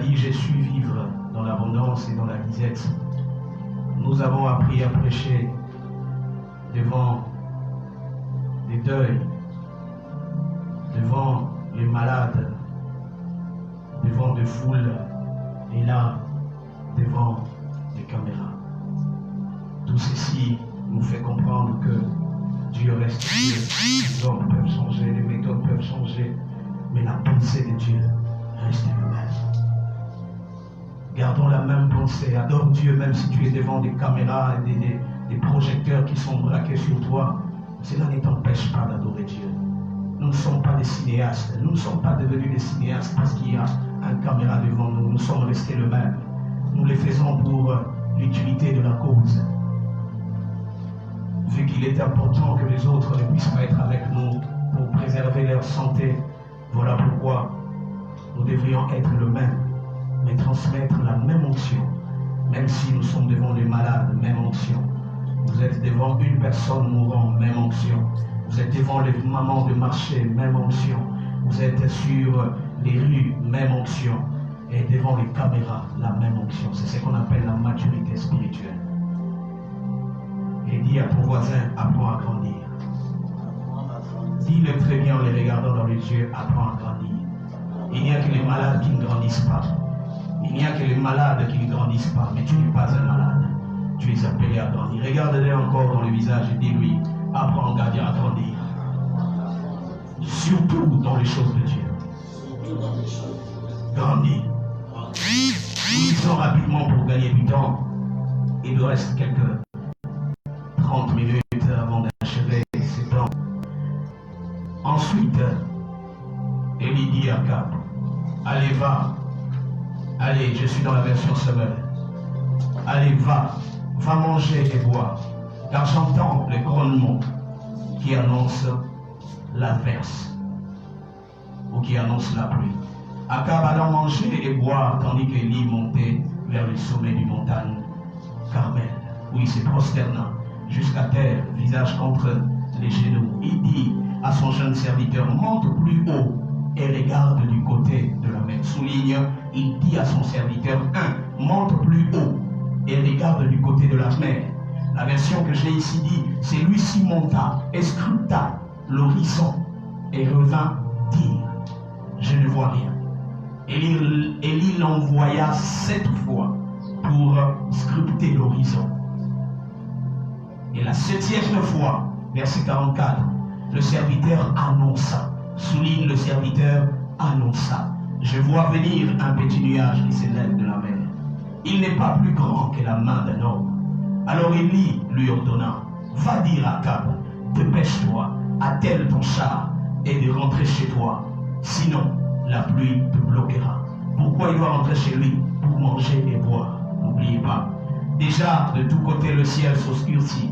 dit, j'ai su vivre dans l'abondance et dans la disette. Nous avons appris à prêcher devant les deuils, devant les malades, devant des foules, et là, devant les caméras. Tout ceci nous fait comprendre que Dieu reste Dieu. Les hommes peuvent changer, les méthodes peuvent changer, mais la pensée de Dieu reste le même. Gardons la même pensée, adore Dieu même si tu es devant des caméras et des projecteurs qui sont braqués sur toi. Cela ne t'empêche pas d'adorer Dieu. Nous ne sommes pas des cinéastes, nous ne sommes pas devenus des cinéastes parce qu'il y a une caméra devant nous, nous sommes restés le même. Nous les faisons pour l'utilité de la cause. Vu qu'il est important que les autres ne puissent pas être avec nous pour préserver leur santé, voilà pourquoi nous devrions être le même, mais transmettre la même onction. Même si nous sommes devant les malades, même onction. Vous êtes devant une personne mourante, même onction. Vous êtes devant les mamans de marché, même onction. Vous êtes sur les rues, même onction. Et devant les caméras, la même onction. C'est ce qu'on appelle la maturité spirituelle. Et dis à ton voisin, apprends à grandir. Dis-le très bien en les regardant dans les yeux, apprends à grandir. Il n'y a que les malades qui ne grandissent pas. Il n'y a que les malades qui ne grandissent pas, mais tu n'es pas un malade. Tu es appelé à grandir. Regarde-les encore dans le visage et dis-lui, apprends à grandir. Surtout dans les choses de Dieu. Grandis. Nous lisons rapidement pour gagner du temps. Il nous reste quelques 30 minutes avant d'achever ce temps. Ensuite, Élie dit à Akab, allez, va. Allez, je suis dans la version Samuel. Allez, va manger et boire, car j'entends les grondements qui annoncent l'averse ou qui annoncent la pluie. Akab allant manger et boire, tandis qu'Élie montait vers le sommet du montagne Carmel, où il se prosterna jusqu'à terre, visage contre les genoux. Il dit à son jeune serviteur, monte plus haut et regarde du côté de la mer. Souligne, il dit à son serviteur, monte plus haut et regarde du côté de la mer. La version que j'ai ici dit, celui-ci monta et scruta l'horizon et revint dire, je ne vois rien. Élie l'envoya 7 fois pour scruter l'horizon. Et la 7e fois, verset 44, le serviteur annonça, souligne le serviteur annonça, je vois venir un petit nuage qui s'élève de la mer. Il n'est pas plus grand que la main d'un homme. Alors Élie lui ordonna, va dire à Akab, dépêche-toi, attelle ton char et de rentrer chez toi, sinon la pluie te bloquera. Pourquoi il doit rentrer chez lui? Pour manger et boire. N'oubliez pas. Déjà, de tous côtés, le ciel s'obscurcit.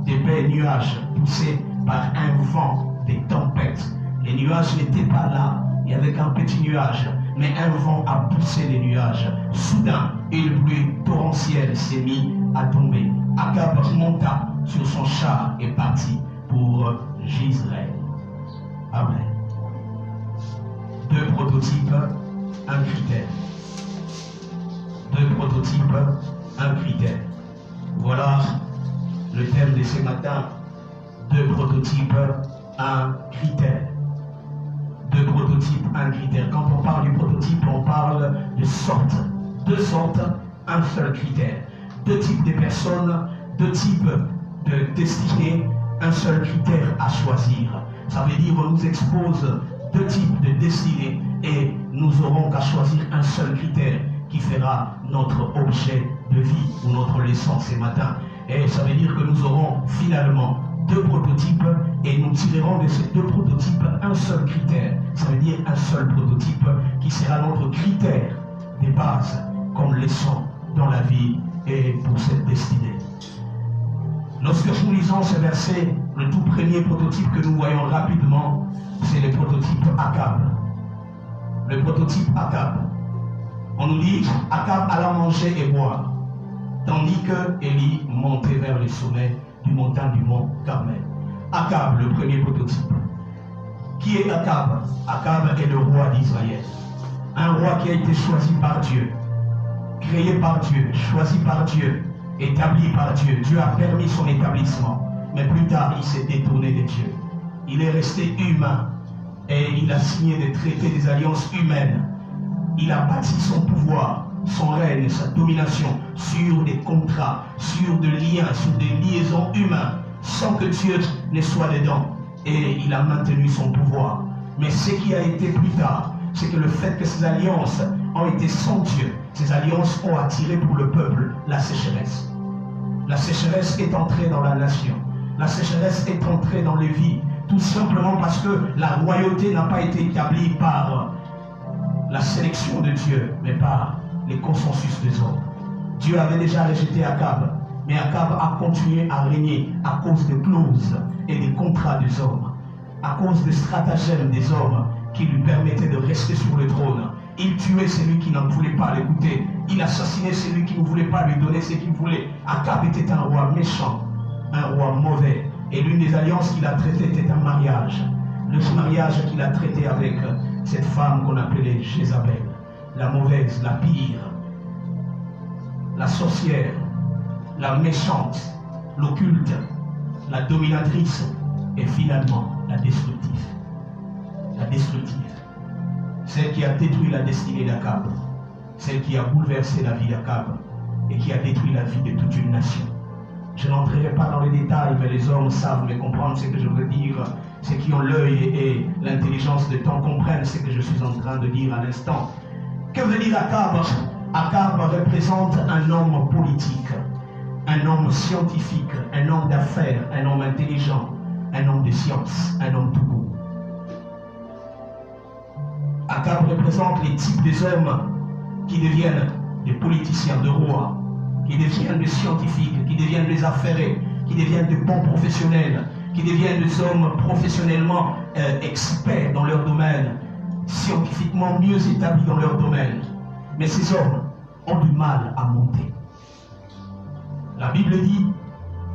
D'épais nuages poussés par un vent, des tempêtes. Les nuages n'étaient pas là. Il y avait qu'un petit nuage, mais un vent a poussé les nuages. Soudain, une pluie torrentielle s'est mise à tomber. Akab monta sur son char et partit pour Jezreel. Amen. 2 prototypes, un critère. 2 prototypes, un critère. Voilà le thème de ce matin. 2 prototypes, un critère. 2 prototypes, un critère. Quand on parle du prototype, on parle de sortes. 2 sortes, un seul critère. 2 types de personnes, 2 types de destinées, un seul critère à choisir. Ça veut dire qu'on nous expose 2 types de destinées et nous aurons qu'à choisir un seul critère qui fera notre objet de vie ou notre leçon ce matin. Et ça veut dire que nous aurons finalement 2 prototypes et nous tirerons de ces 2 prototypes un seul critère. Ça veut dire un seul prototype qui sera notre critère de base comme leçon dans la vie et pour cette destinée. Lorsque nous lisons ce verset, le tout premier prototype que nous voyons rapidement, c'est le prototype Akab. Le prototype Akab. On nous dit Akab alla manger et boire, tandis que Élie montait vers le sommet du montagne du mont Carmel. Akab, le premier prototype. Qui est Akab? Akab est le roi d'Israël. Un roi qui a été choisi par Dieu, créé par Dieu, choisi par Dieu, établi par Dieu. Dieu a permis son établissement. Mais plus tard, il s'est détourné de Dieu. Il est resté humain et il a signé des traités, des alliances humaines. Il a bâti son pouvoir, son règne, sa domination sur des contrats, sur des liens, sur des liaisons humaines, sans que Dieu ne soit dedans. Et il a maintenu son pouvoir. Mais ce qui a été plus tard, c'est que le fait que ces alliances ont été sans Dieu, ces alliances ont attiré pour le peuple la sécheresse. La sécheresse est entrée dans la nation. La sécheresse est entrée dans les vies, tout simplement parce que la royauté n'a pas été établie par la sélection de Dieu, mais par les consensus des hommes. Dieu avait déjà rejeté Akab, mais Akab a continué à régner à cause des clauses et des contrats des hommes, à cause des stratagèmes des hommes qui lui permettaient de rester sur le trône. Il tuait celui qui n'en voulait pas l'écouter. Il assassinait celui qui ne voulait pas lui donner ce qu'il voulait. Akab était un roi méchant, un roi mauvais. Et l'une des alliances qu'il a traitées était un mariage. Le mariage qu'il a traité avec cette femme qu'on appelait Jézabel, la mauvaise, la pire, la sorcière, la méchante, l'occulte, la dominatrice et finalement la destructive. La destructive. Celle qui a détruit la destinée d'Akab, celle qui a bouleversé la vie d'Akab et qui a détruit la vie de toute une nation. Je n'entrerai pas dans les détails, mais les hommes savent me comprendre ce que je veux dire. Ceux qui ont l'œil et l'intelligence de temps comprennent ce que je suis en train de dire à l'instant. Que veut dire Akab? Akab représente un homme politique, un homme scientifique, un homme d'affaires, un homme intelligent, un homme de science, un homme tout court. Akab représente les types des hommes qui deviennent des politiciens, de rois, qui deviennent des scientifiques, qui deviennent des affairés, qui deviennent de bons professionnels, qui deviennent des hommes professionnellement experts dans leur domaine, scientifiquement mieux établis dans leur domaine. Mais ces hommes ont du mal à monter. La Bible dit,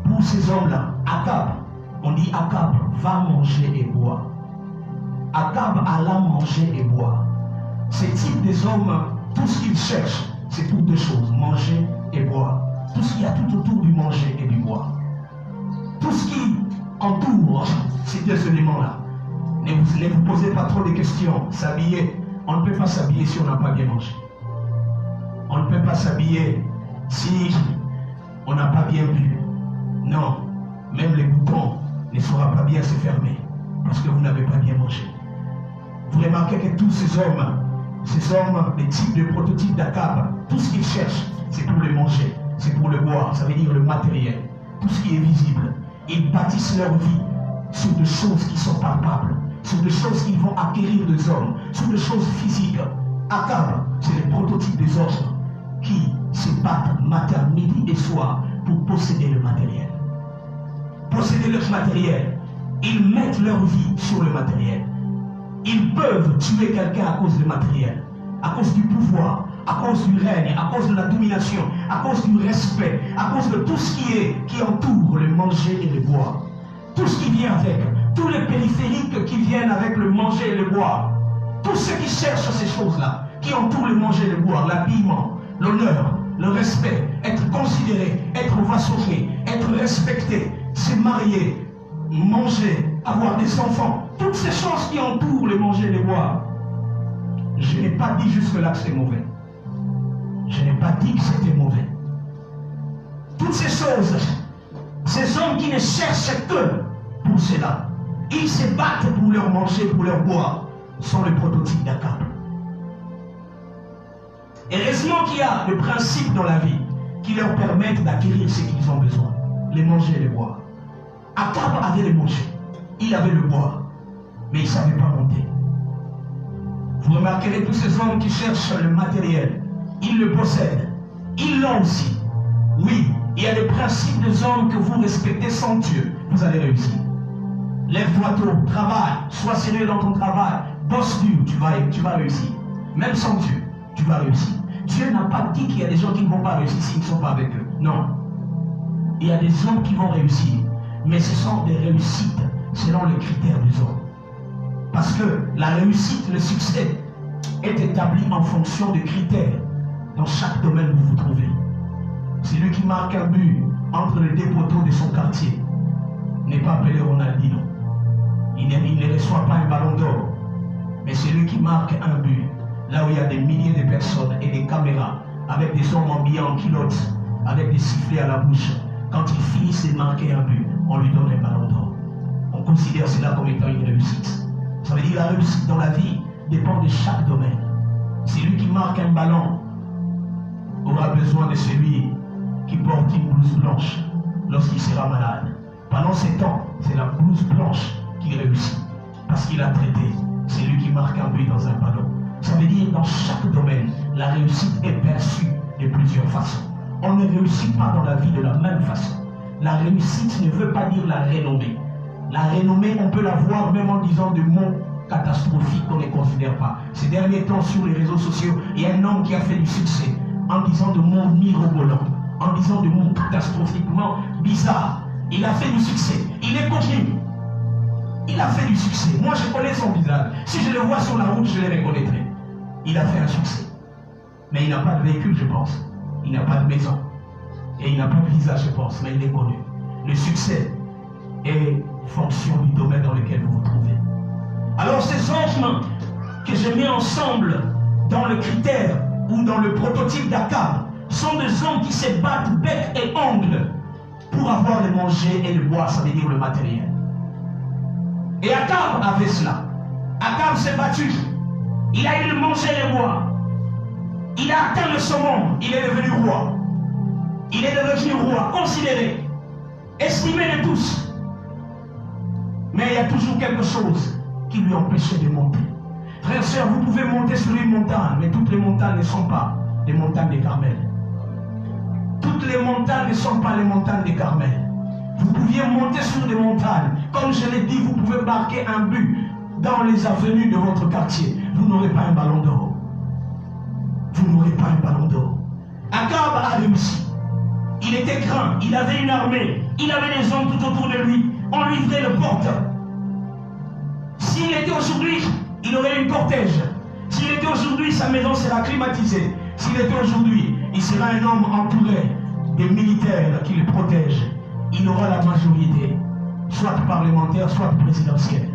pour ces hommes-là, Akab, on dit Akab va manger et boire. Akab alla manger et boire. Ces types des hommes, tout ce qu'ils cherchent, c'est pour deux choses, manger et boire. Tout ce qu'il y a tout autour du manger et du boire. Tout ce qui entoure ces deux éléments-là. Ne vous posez pas trop de questions. S'habiller, on ne peut pas s'habiller si on n'a pas bien mangé. On ne peut pas s'habiller si on n'a pas bien bu. Non, même les boutons ne sauront pas bien se fermer parce que vous n'avez pas bien mangé. Vous remarquez que tous ces hommes, les types de prototypes d'Akab, tout ce qu'ils cherchent, c'est pour le manger, c'est pour le boire, ça veut dire le matériel, tout ce qui est visible. Ils bâtissent leur vie sur des choses qui sont palpables, sur des choses qu'ils vont acquérir des hommes, sur des choses physiques. Akab, c'est le prototype des hommes qui se battent matin, midi et soir pour posséder le matériel. Posséder le matériel. Ils mettent leur vie sur le matériel. Ils peuvent tuer quelqu'un à cause du matériel, à cause du pouvoir, à cause du règne, à cause de la domination, à cause du respect, à cause de tout ce qui entoure le manger et le boire. Tout ce qui vient avec, tous les périphériques qui viennent avec le manger et le boire. Tous ceux qui cherchent ces choses-là, qui entourent le manger et le boire, l'habillement, l'honneur, le respect, être considéré, être vassouré, être respecté, se marier, manger, avoir des enfants, toutes ces choses qui entourent le manger et le boire. Je n'ai pas dit jusque-là que c'est mauvais. Je n'ai pas dit que c'était mauvais. Toutes ces choses, ces hommes qui ne cherchent que pour cela, ils se battent pour leur manger, pour leur boire, sont le prototype d'Akab. Heureusement qu'il y a le principe dans la vie qui leur permettent d'acquérir ce qu'ils ont besoin, les manger et les boire. Akab avait le manger, il avait le boire, mais il ne savait pas monter. Vous remarquerez tous ces hommes qui cherchent le matériel, ils le possèdent, ils l'ont aussi. Oui, il y a des principes des hommes que vous respectez sans Dieu, vous allez réussir. Lève-toi tôt, travaille, sois sérieux dans ton travail, bosse dur, tu vas réussir. Même sans Dieu, tu vas réussir. Dieu n'a pas dit qu'il y a des gens qui ne vont pas réussir s'ils ne sont pas avec eux. Non. Il y a des hommes qui vont réussir, mais ce sont des réussites selon les critères des hommes. Parce que la réussite, le succès, est établi en fonction de critères dans chaque domaine où vous vous trouvez. Celui qui marque un but entre les deux poteaux de son quartier n'est pas appelé Ronaldinho. Il ne reçoit pas un ballon d'or. Mais celui qui marque un but, là où il y a des milliers de personnes et des caméras, avec des hommes habillés en culottes, avec des sifflets à la bouche, quand il finit de marquer un but, on lui donne un ballon d'or. On considère cela comme étant une réussite. Ça veut dire que la réussite dans la vie dépend de chaque domaine. Celui qui marque un ballon aura besoin de celui qui porte une blouse blanche lorsqu'il sera malade. Pendant ces temps, c'est la blouse blanche qui réussit parce qu'il a traité celui qui marque un but dans un ballon. Ça veut dire que dans chaque domaine, la réussite est perçue de plusieurs façons. On ne réussit pas dans la vie de la même façon. La réussite ne veut pas dire la renommée. La renommée, on peut la voir même en disant des mots catastrophiques qu'on ne considère pas. Ces derniers temps, sur les réseaux sociaux, il y a un homme qui a fait du succès en disant de mots mirobolants, en disant de mots catastrophiquement bizarres. Il a fait du succès. Il est connu. Il a fait du succès. Moi, je connais son visage. Si je le vois sur la route, je le reconnaîtrai. Il a fait un succès. Mais il n'a pas de véhicule, je pense. Il n'a pas de maison. Et il n'a pas de visage, je pense. Mais il est connu. Le succès est fonction du domaine dans lequel vous vous trouvez. Alors, ces hommes que je mets ensemble dans le critère ou dans le prototype d'Akab sont des hommes qui se battent bec et ongle pour avoir le manger et le boire, ça veut dire le matériel. Et Akab avait cela. Akab s'est battu. Il a eu le manger et le boire. Il a atteint le sommet. Il est devenu roi. Il est devenu roi, considéré, estimé de tous. Mais il y a toujours quelque chose qui lui empêchait de monter. Frères et sœurs, vous pouvez monter sur une montagne, mais toutes les montagnes ne sont pas les montagnes des Carmel. Toutes les montagnes ne sont pas les montagnes des Carmel. Vous pouviez monter sur des montagnes. Comme je l'ai dit, vous pouvez marquer un but dans les avenues de votre quartier. Vous n'aurez pas un ballon d'or. Vous n'aurez pas un ballon d'or. Akab a réussi. Il était grand, il avait une armée, il avait des hommes tout autour de lui. On lui livrait le porte. S'il était aujourd'hui, il aurait une cortège. S'il était aujourd'hui, sa maison sera climatisée. S'il était aujourd'hui, il sera un homme entouré des militaires qui le protègent. Il aura la majorité, soit parlementaire, soit présidentielle.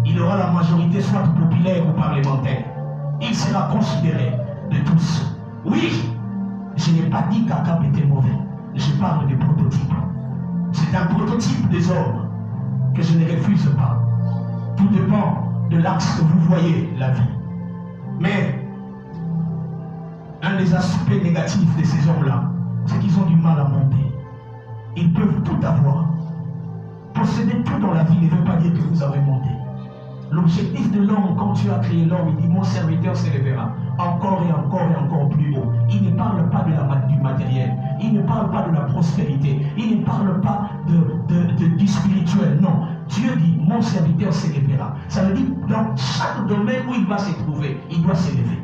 Il aura la majorité, soit populaire ou parlementaire. Il sera considéré de tous. Oui, je n'ai pas dit qu'Akab était mauvais. Je parle des prototypes. C'est un prototype des hommes que je ne refuse pas. Tout dépend de l'axe que vous voyez la vie. Mais un des aspects négatifs de ces hommes-là, c'est qu'ils ont du mal à monter. Ils peuvent tout avoir. Posséder tout dans la vie ne veut pas dire que vous avez monté. L'objectif de l'homme, quand Dieu a créé l'homme, il dit mon serviteur s'élèvera encore et encore et encore plus haut. Il ne parle pas du matériel, il ne parle pas de la prospérité, il ne parle pas du spirituel. Non, Dieu dit mon serviteur s'élèvera. Ça veut dire dans chaque domaine où il va se trouver, il doit s'élever.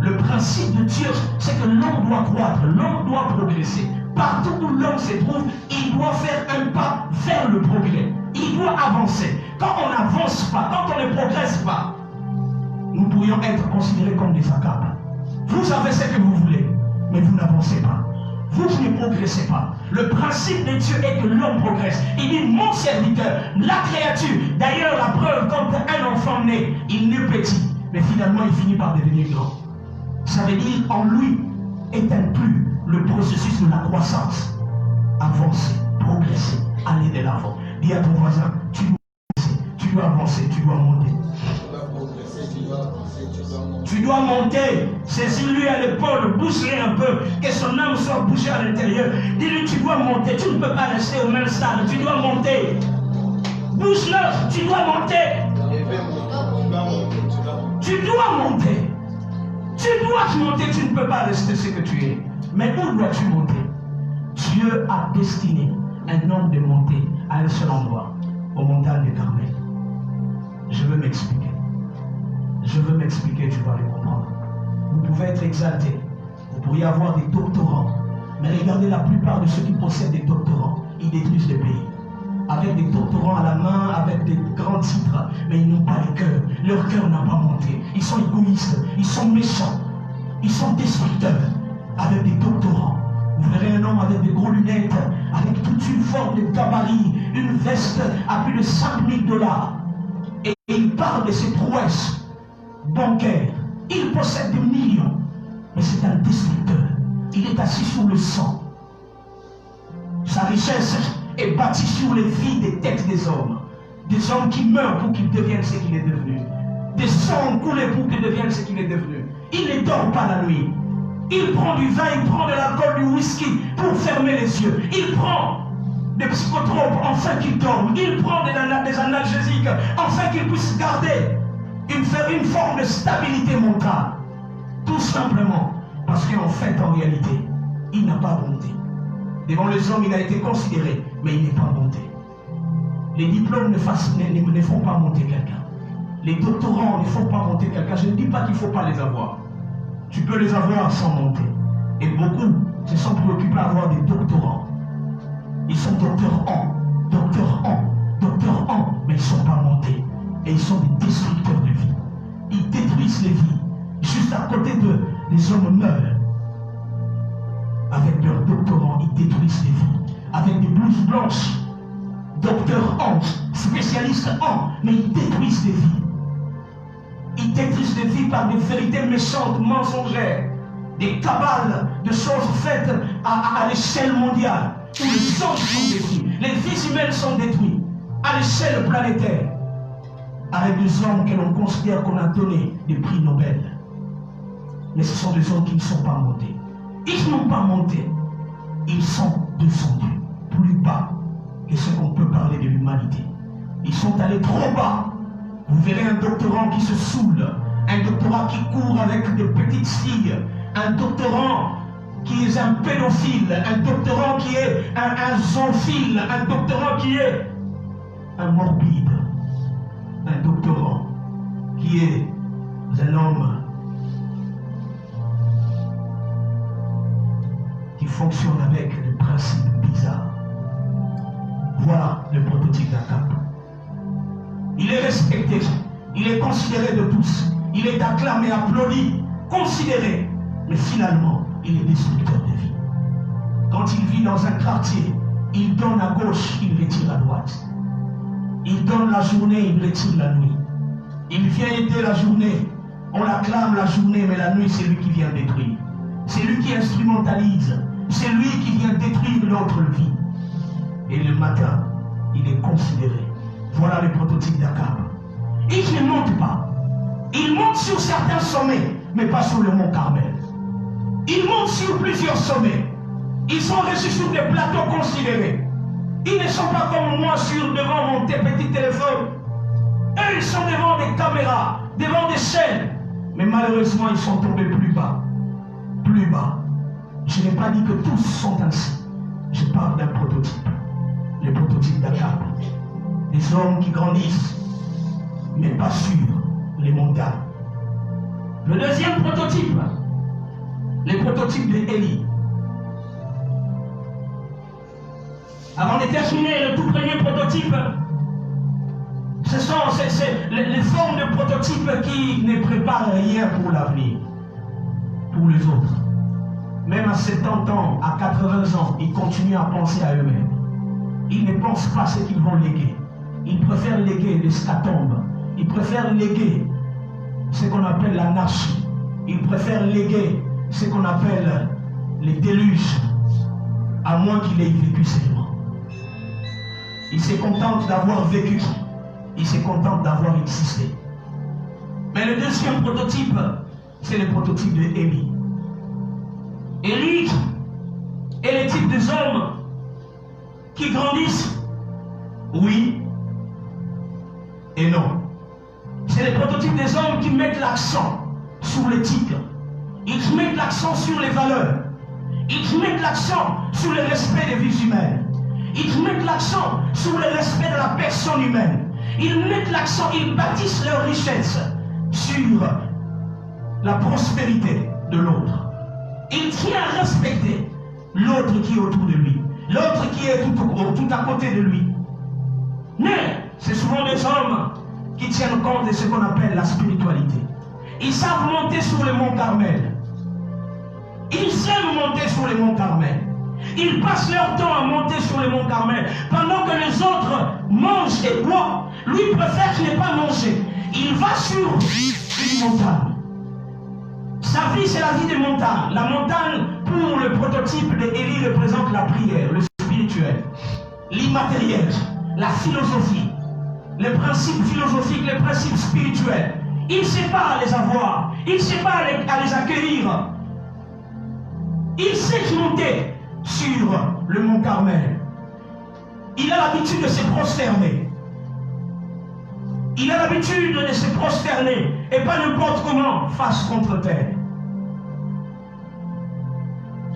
Le principe de Dieu, c'est que l'homme doit croître, l'homme doit progresser. Partout où l'homme se trouve, il doit faire un pas vers le progrès. Il doit avancer. Quand on n'avance pas, quand on ne progresse pas, nous pourrions être considérés comme des Akab. Vous avez ce que vous voulez, mais vous n'avancez pas. Vous ne progressez pas. Le principe de Dieu est que l'homme progresse. Il dit mon serviteur, la créature. D'ailleurs, la preuve, quand un enfant naît, il naît petit, mais finalement il finit par devenir grand. Ça veut dire en lui est inclus le processus de la croissance. Avancer, progresser, aller de l'avant. Dis à ton voisin, tu dois avancer, tu dois monter. Tu dois monter. Saisis-lui à l'épaule, bouge-le un peu, que son âme soit bougée à l'intérieur. Dis-lui, tu dois monter. Tu ne peux pas rester au même stade. Tu dois monter. Bouge-le, tu dois monter. Tu dois monter. Tu dois monter. Tu ne peux pas rester ce que tu es. Mais où dois-tu monter? Dieu a destiné un homme de monter à un seul endroit, aux montagnes de Carmel. Je veux m'expliquer. Je veux m'expliquer, tu vas le comprendre. Vous pouvez être exalté. Vous pourriez avoir des doctorants. Mais regardez la plupart de ceux qui possèdent des doctorants. Ils détruisent le pays. avec des doctorants à la main, avec des grands titres, mais ils n'ont pas le cœur. Leur cœur n'a pas monté. Ils sont égoïstes, ils sont méchants, ils sont destructeurs, avec des doctorants. Vous verrez un homme avec des gros lunettes, avec toute une forme de gabarit, une veste à plus de 5 000 $. Et il parle de ses prouesses bancaires. Il possède des millions, mais c'est un destructeur. Il est assis sur le sang. Sa richesse est bâtie sur les vies des têtes des hommes. Des hommes qui meurent pour qu'ils deviennent ce qu'il est devenu. Des sangs coulés pour qu'ils deviennent ce qu'il est devenu. Il ne dort pas la nuit. Il prend du vin, il prend de l'alcool, du whisky pour fermer les yeux. Il prend des psychotropes afin qu'il dorme. Il prend des analgésiques afin qu'il puisse garder une forme de stabilité mentale. Tout simplement parce qu'en fait, en réalité, il n'a pas monté. Devant les hommes, il a été considéré, mais il n'est pas monté. Les diplômes ne font pas monter quelqu'un. Les doctorants ne font pas monter quelqu'un. Je ne dis pas qu'il ne faut pas les avoir. Tu peux les avoir sans monter. Et beaucoup se sont préoccupés à avoir des doctorants. Ils sont docteurs en, mais ils ne sont pas montés. Et ils sont des destructeurs de vie. Ils détruisent les vies. Juste à côté d'eux, les hommes meurent. Avec leurs doctorants, ils détruisent les vies. Avec des blouses blanches, docteurs en, spécialistes en, mais ils détruisent les vies. Ils détruisent les vies par des vérités méchantes, mensongères, des cabales de choses faites à l'échelle mondiale, où les anges sont détruits, les vies humaines sont détruites, à l'échelle planétaire, avec des hommes que l'on considère qu'on a donné des prix Nobel. Mais ce sont des hommes qui ne sont pas montés. Ils n'ont pas monté, ils sont descendus plus bas que ce qu'on peut parler de l'humanité. Ils sont allés trop bas. Vous verrez un doctorant qui se saoule, un doctorant qui court avec des petites filles, un doctorant qui est un pédophile, un doctorant qui est un zoophile, un doctorant qui est un morbide, un doctorant qui est un homme qui fonctionne avec des principes bizarres. Voilà le prototype d'Akab. Il est respecté, il est considéré de tous, il est acclamé, applaudi, considéré, mais finalement, il est destructeur de vie. Quand il vit dans un quartier, il donne à gauche, il retire à droite. Il donne la journée, il retire la nuit. Il vient aider la journée, on acclame la journée, mais la nuit, c'est lui qui vient détruire. C'est lui qui instrumentalise, c'est lui qui vient détruire l'autre vie. Et le matin, il est considéré. Voilà le prototype d'Akab. Il ne monte pas. Il monte sur certains sommets, mais pas sur le mont Carmel. Il monte sur plusieurs sommets. Ils sont reçus sur des plateaux considérés. Ils ne sont pas comme moi devant mon petit téléphone. Eux, ils sont devant des caméras, devant des chaînes. Mais malheureusement, ils sont tombés plus bas. Plus bas. Je n'ai pas dit que tous sont ainsi. Je parle d'un prototype. Le prototype d'Akab. Des hommes qui grandissent, mais pas sur les montagnes. Le deuxième prototype, le prototype d'Élie. Avant de terminer le tout premier prototype, ce sont les formes de prototypes qui ne préparent rien pour l'avenir, pour les autres. Même à 70 ans, à 80 ans, ils continuent à penser à eux-mêmes. Ils ne pensent pas ce qu'ils vont léguer. Ils préfèrent léguer les scatombes. Ils préfèrent léguer ce qu'on appelle l'anarchie. Ils préfèrent léguer ce qu'on appelle les déluges, à moins qu'il ait vécu seulement. Ils se contentent d'avoir vécu. Ils se contentent d'avoir existé. Mais le deuxième prototype, c'est le prototype de Élie. Élie est le type des hommes qui grandissent, oui et non. C'est le prototype des hommes qui mettent l'accent sur l'éthique. Ils mettent l'accent sur les valeurs. Ils mettent l'accent sur le respect des vies humaines. Ils mettent l'accent sur le respect de la personne humaine. Ils mettent l'accent, ils bâtissent leur richesse sur la prospérité de l'autre. Il tient à respecter l'autre qui est autour de lui, l'autre qui est tout à côté de lui. Mais c'est souvent des hommes qui tiennent compte de ce qu'on appelle la spiritualité. Ils savent monter sur le mont Carmel. Ils aiment monter sur le mont Carmel. Ils passent leur temps à monter sur le mont Carmel. Pendant que les autres mangent et boivent, lui préfère ne pas manger. Il va sur une montagne. Sa vie, c'est la vie des montagnes. La montagne, pour le prototype d'Élie, représente la prière, le spirituel, l'immatériel, la philosophie, les principes philosophiques, les principes spirituels. Il ne sait pas les avoir. Il ne sait pas à les accueillir. Il sait monter sur le mont Carmel. Il a l'habitude de se prosterner. Il a l'habitude de se prosterner et pas n'importe comment, face contre terre.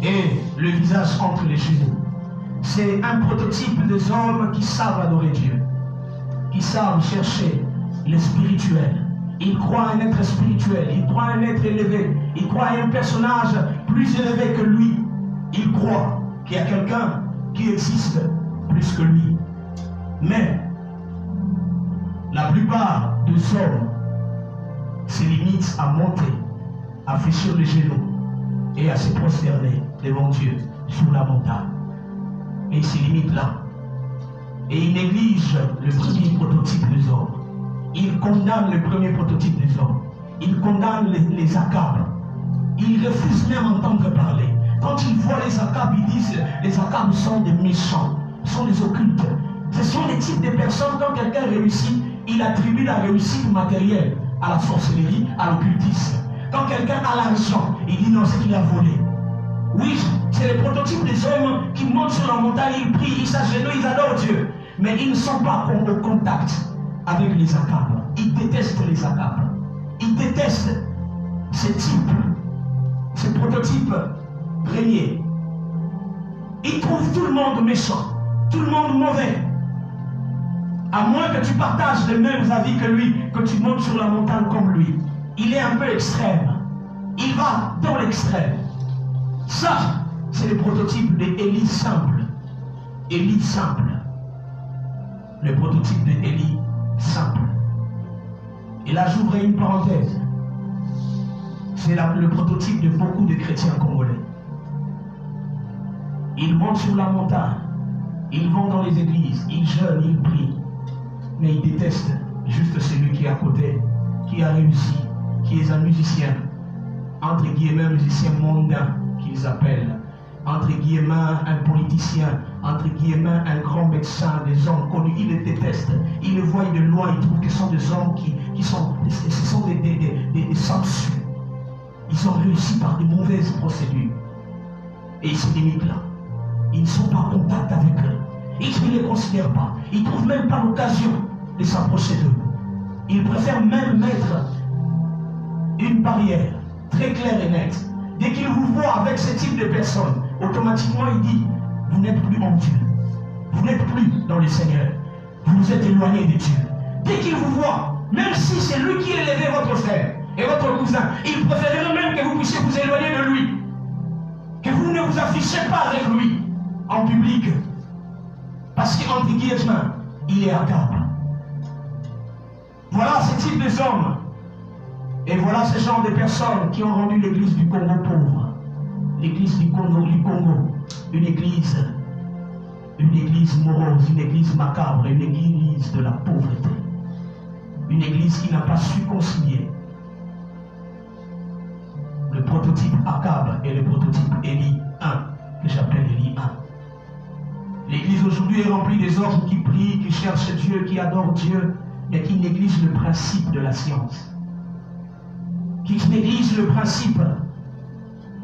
Et le visage entre les genoux. C'est un prototype des hommes qui savent adorer Dieu, qui savent chercher le spirituel. Ils croient à un être spirituel, ils croient à un être élevé, ils croient à un personnage plus élevé que lui. Ils croient qu'il y a quelqu'un qui existe plus que lui. Mais la plupart des hommes se limitent à monter, à fléchir les genoux et à se prosterner devant Dieu sur la montagne. Et ils se limitent là. Et ils négligent le premier prototype des hommes. Ils condamnent le premier prototype des hommes. Ils condamnent les Akab. Ils refusent même d'entendre parler. Quand ils voient les Akab, ils disent les Akab sont des méchants, sont des occultes. Ce sont des types de personnes, quand quelqu'un réussit, il attribue la réussite matérielle à la sorcellerie, à l'occultisme. Quand quelqu'un a l'argent, il dit non, c'est qu'il a volé. Oui, c'est le prototype des hommes qui montent sur la montagne, ils prient, ils s'agenouillent, ils adorent Dieu. Mais ils ne sont pas au contact avec les Akab. Ils détestent les Akab. Ils détestent ces types, ces prototypes premiers. Ils trouvent tout le monde méchant, tout le monde mauvais. À moins que tu partages les mêmes avis que lui, que tu montes sur la montagne comme lui. Il est un peu extrême. Il va dans l'extrême. Ça, c'est le prototype d'Élie simple. Élie simple. Le prototype d'Élie simple. Et là, j'ouvre une parenthèse. C'est le prototype de beaucoup de chrétiens congolais. Ils montent sur la montagne. Ils vont dans les églises. Ils jeûnent, ils prient. Mais ils détestent juste celui qui est à côté, qui a réussi, qui est un musicien, entre guillemets, musicien mondain qu'ils appellent, entre guillemets, un politicien, entre guillemets, un grand médecin, des hommes connus. Ils les détestent. Ils les voient de loin, ils trouvent que ce sont des hommes ce sont des sensus. Ils ont réussi par de mauvaises procédures. Et ils se limitent là. Ils ne sont pas en contact avec eux. Ils ne les considèrent pas. Ils ne trouvent même pas l'occasion de s'approcher d'eux. Ils préfèrent même mettre une barrière très claire et nette. Dès qu'ils vous voient avec ce type de personnes, automatiquement il dit, vous n'êtes plus en Dieu. Vous n'êtes plus dans le Seigneur. Vous vous êtes éloigné de Dieu. Dès qu'ils vous voient, même si c'est lui qui a élevé votre frère et votre cousin, il préférerait même que vous puissiez vous éloigner de lui. Que vous ne vous affichez pas avec lui en public. Parce qu'entre guillemets, il est Akab. Voilà ce type de hommes. Et voilà ce genre de personnes qui ont rendu l'église du Congo pauvre. L'église du Congo, une église morose, une église macabre, une église de la pauvreté. Une église qui n'a pas su concilier le prototype Akab et le prototype Élie 1, que j'appelle Élie 1. L'église aujourd'hui est remplie des hommes qui prient, qui cherchent Dieu, qui adorent Dieu, mais qui négligent le principe de la science. Qui négligent le principe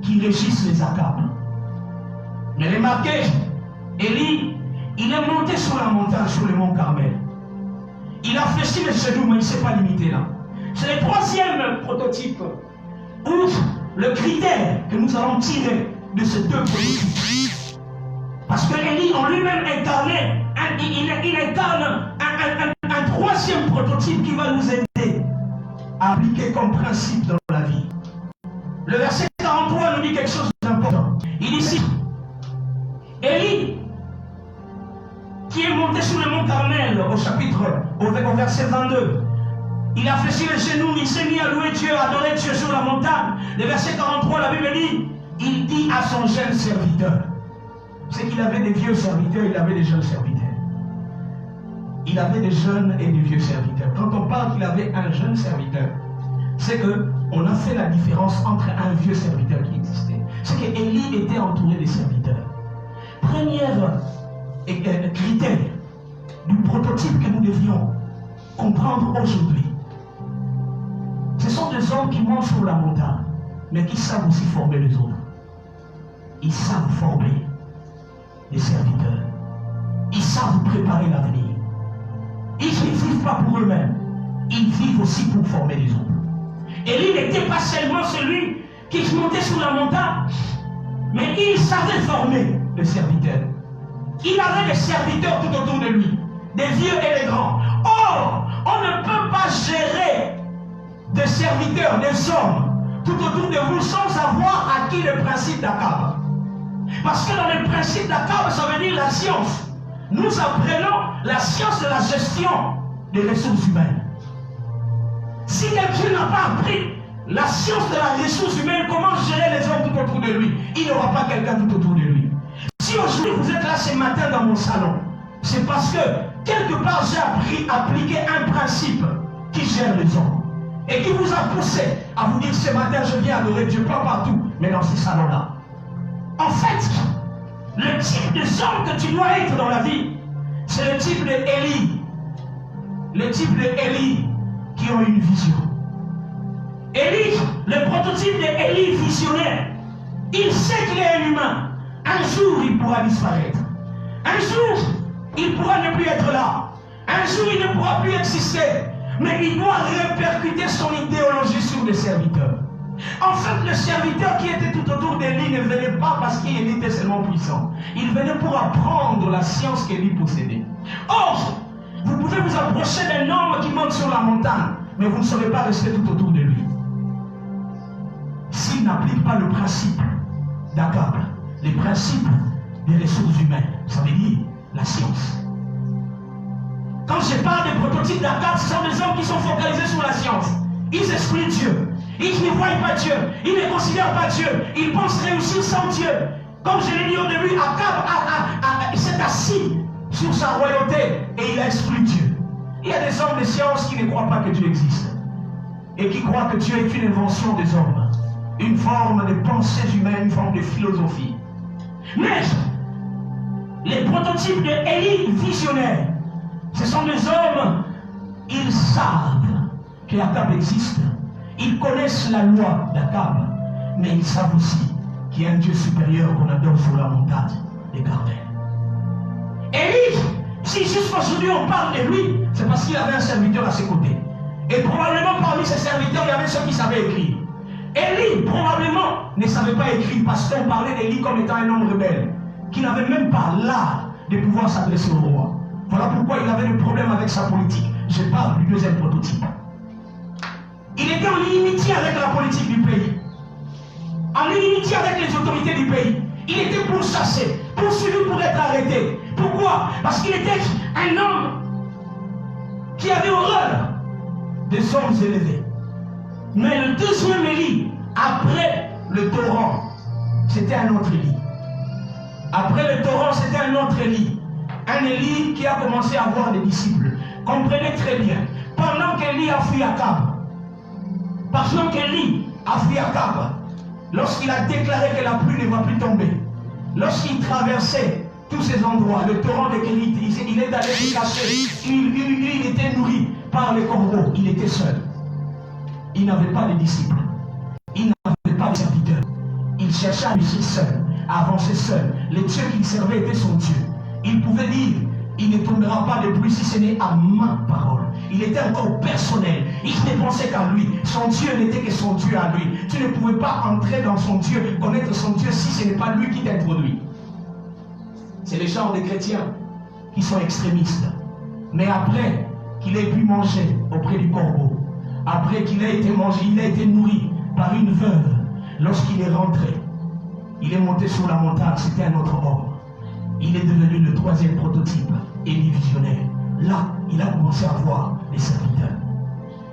qui régisse les Akab. Mais remarquez, Élie, il est monté sur la montagne, sur le mont Carmel. Il a fléchi les genoux, mais il ne s'est pas limité là. C'est le troisième prototype, ou le critère que nous allons tirer de ces deux prototypes. Parce que Élie en lui-même incarnait, il incarne un troisième prototype qui va nous aider à appliquer comme principe dans la vie. Le verset 43 nous dit quelque chose d'important. Il dit ici, Élie, qui est monté monté sur le mont Carmel au verset 22. Il a fléchi les genoux, il s'est mis à louer Dieu, à adorer Dieu sur la montagne. Le verset 43, la Bible dit, il dit à son jeune serviteur. C'est qu'il avait des vieux serviteurs, il avait des jeunes serviteurs. Il avait des jeunes et des vieux serviteurs. Quand on parle qu'il avait un jeune serviteur, c'est qu'on a fait la différence entre un vieux serviteur qui existait. C'est qu'Élie était entouré des serviteurs. Premier critère du prototype que nous devions comprendre aujourd'hui. Ce sont des hommes qui montent sur la montagne, mais qui savent aussi former les autres. Ils savent former les serviteurs. Ils savent préparer l'avenir. Ils ne vivent pas pour eux-mêmes. Ils vivent aussi pour former les autres. Élie n'était pas seulement celui qui montait sur la montagne, mais il savait former les serviteurs. Il avait des serviteurs tout autour de lui, des vieux et des grands. Or, on ne peut pas gérer des serviteurs, des hommes, tout autour de vous sans avoir acquis le principe d'Akab. Parce que dans le principe d'Akab, ça veut dire la science. Nous apprenons la science de la gestion des ressources humaines. Si quelqu'un n'a pas appris la science de la ressource humaine, comment gérer les hommes tout autour de lui, il n'aura pas quelqu'un tout autour de lui. Si aujourd'hui vous êtes là ce matin dans mon salon, c'est parce que quelque part j'ai appliqué un principe qui gère les hommes et qui vous a poussé à vous dire ce matin je viens adorer Dieu, pas partout, mais dans ces salons-là. En fait, le type de homme que tu dois être dans la vie, c'est le type de Élie. Le type de Élie qui ont une vision. Élie, le prototype de Élie visionnaire, il sait qu'il est un humain. Un jour, il pourra disparaître. Un jour, il pourra ne plus être là. Un jour, il ne pourra plus exister. Mais il doit répercuter son idéologie sur les serviteurs. En fait, le serviteur qui était tout autour d'Élie ne venait pas parce qu'Élie était seulement puissant. Il venait pour apprendre la science qu'Élie possédait. Or, vous pouvez vous approcher d'un homme qui monte sur la montagne, mais vous ne saurez pas rester tout autour de lui. S'il n'applique pas le principe d'Akab, les principes des ressources humaines, ça veut dire la science. Quand je parle des prototypes d'Akab, ce sont des hommes qui sont focalisés sur la science. Ils excluent Dieu. Ils ne voient pas Dieu. Ils ne considèrent pas Dieu. Ils pensent réussir sans Dieu. Comme je l'ai dit au début, Akab s'est assis sur sa royauté et il a exclu Dieu. Il y a des hommes de science qui ne croient pas que Dieu existe et qui croient que Dieu est une invention des hommes, une forme de pensée humaine, une forme de philosophie. Mais les prototypes de Élie visionnaires, ce sont des hommes, ils savent qu'Akab existe, ils connaissent la loi d'Akab, mais ils savent aussi qu'il y a un Dieu supérieur qu'on adore sur la montagne des Carmel. Élie, si jusqu'aujourd'hui on parle de lui, c'est parce qu'il avait un serviteur à ses côtés. Et probablement parmi ses serviteurs, il y avait ceux qui savaient écrire. Élie, probablement, ne savait pas écrire parce qu'on parlait d'Élie comme étant un homme rebelle, qui n'avait même pas l'art de pouvoir s'adresser au roi. Voilà pourquoi il avait des problèmes avec sa politique. Je parle du deuxième prototype. Il était en inimitié avec la politique du pays, en inimitié avec les autorités du pays. Il était pourchassé, poursuivi pour être arrêté. Pourquoi? Parce qu'il était un homme qui avait horreur des hommes élevés. Mais le deuxième Élie, après le torrent, c'était un autre Élie. Après le torrent, c'était un autre Élie. Un Élie qui a commencé à avoir des disciples. Comprenez très bien. Pendant qu'Élie a fui Akab, lorsqu'il a déclaré que la pluie ne va plus tomber, lorsqu'il traversait tous ces endroits, le torrent de Kérit, il est allé se cacher. Il était nourri par les corbeaux. Il était seul. Il n'avait pas de disciples. Il n'avait pas de serviteurs. Il cherchait à réussir seul, à avancer seul. Le Dieu qu'il servait était son Dieu. Il pouvait dire, il ne tombera pas de pluie si ce n'est à ma parole. Il était encore personnel. Il ne pensait qu'à lui. Son Dieu n'était que son Dieu à lui. Tu ne pouvais pas entrer dans son Dieu, connaître son Dieu si ce n'est pas lui qui t'introduit. C'est les genres de chrétiens qui sont extrémistes. Mais après qu'il ait pu manger auprès du corbeau, après qu'il ait été mangé, il a été nourri par une veuve, lorsqu'il est rentré, il est monté sur la montagne, c'était un autre homme. Il est devenu le troisième prototype Élie visionnaire. Là, il a commencé à voir les serviteurs.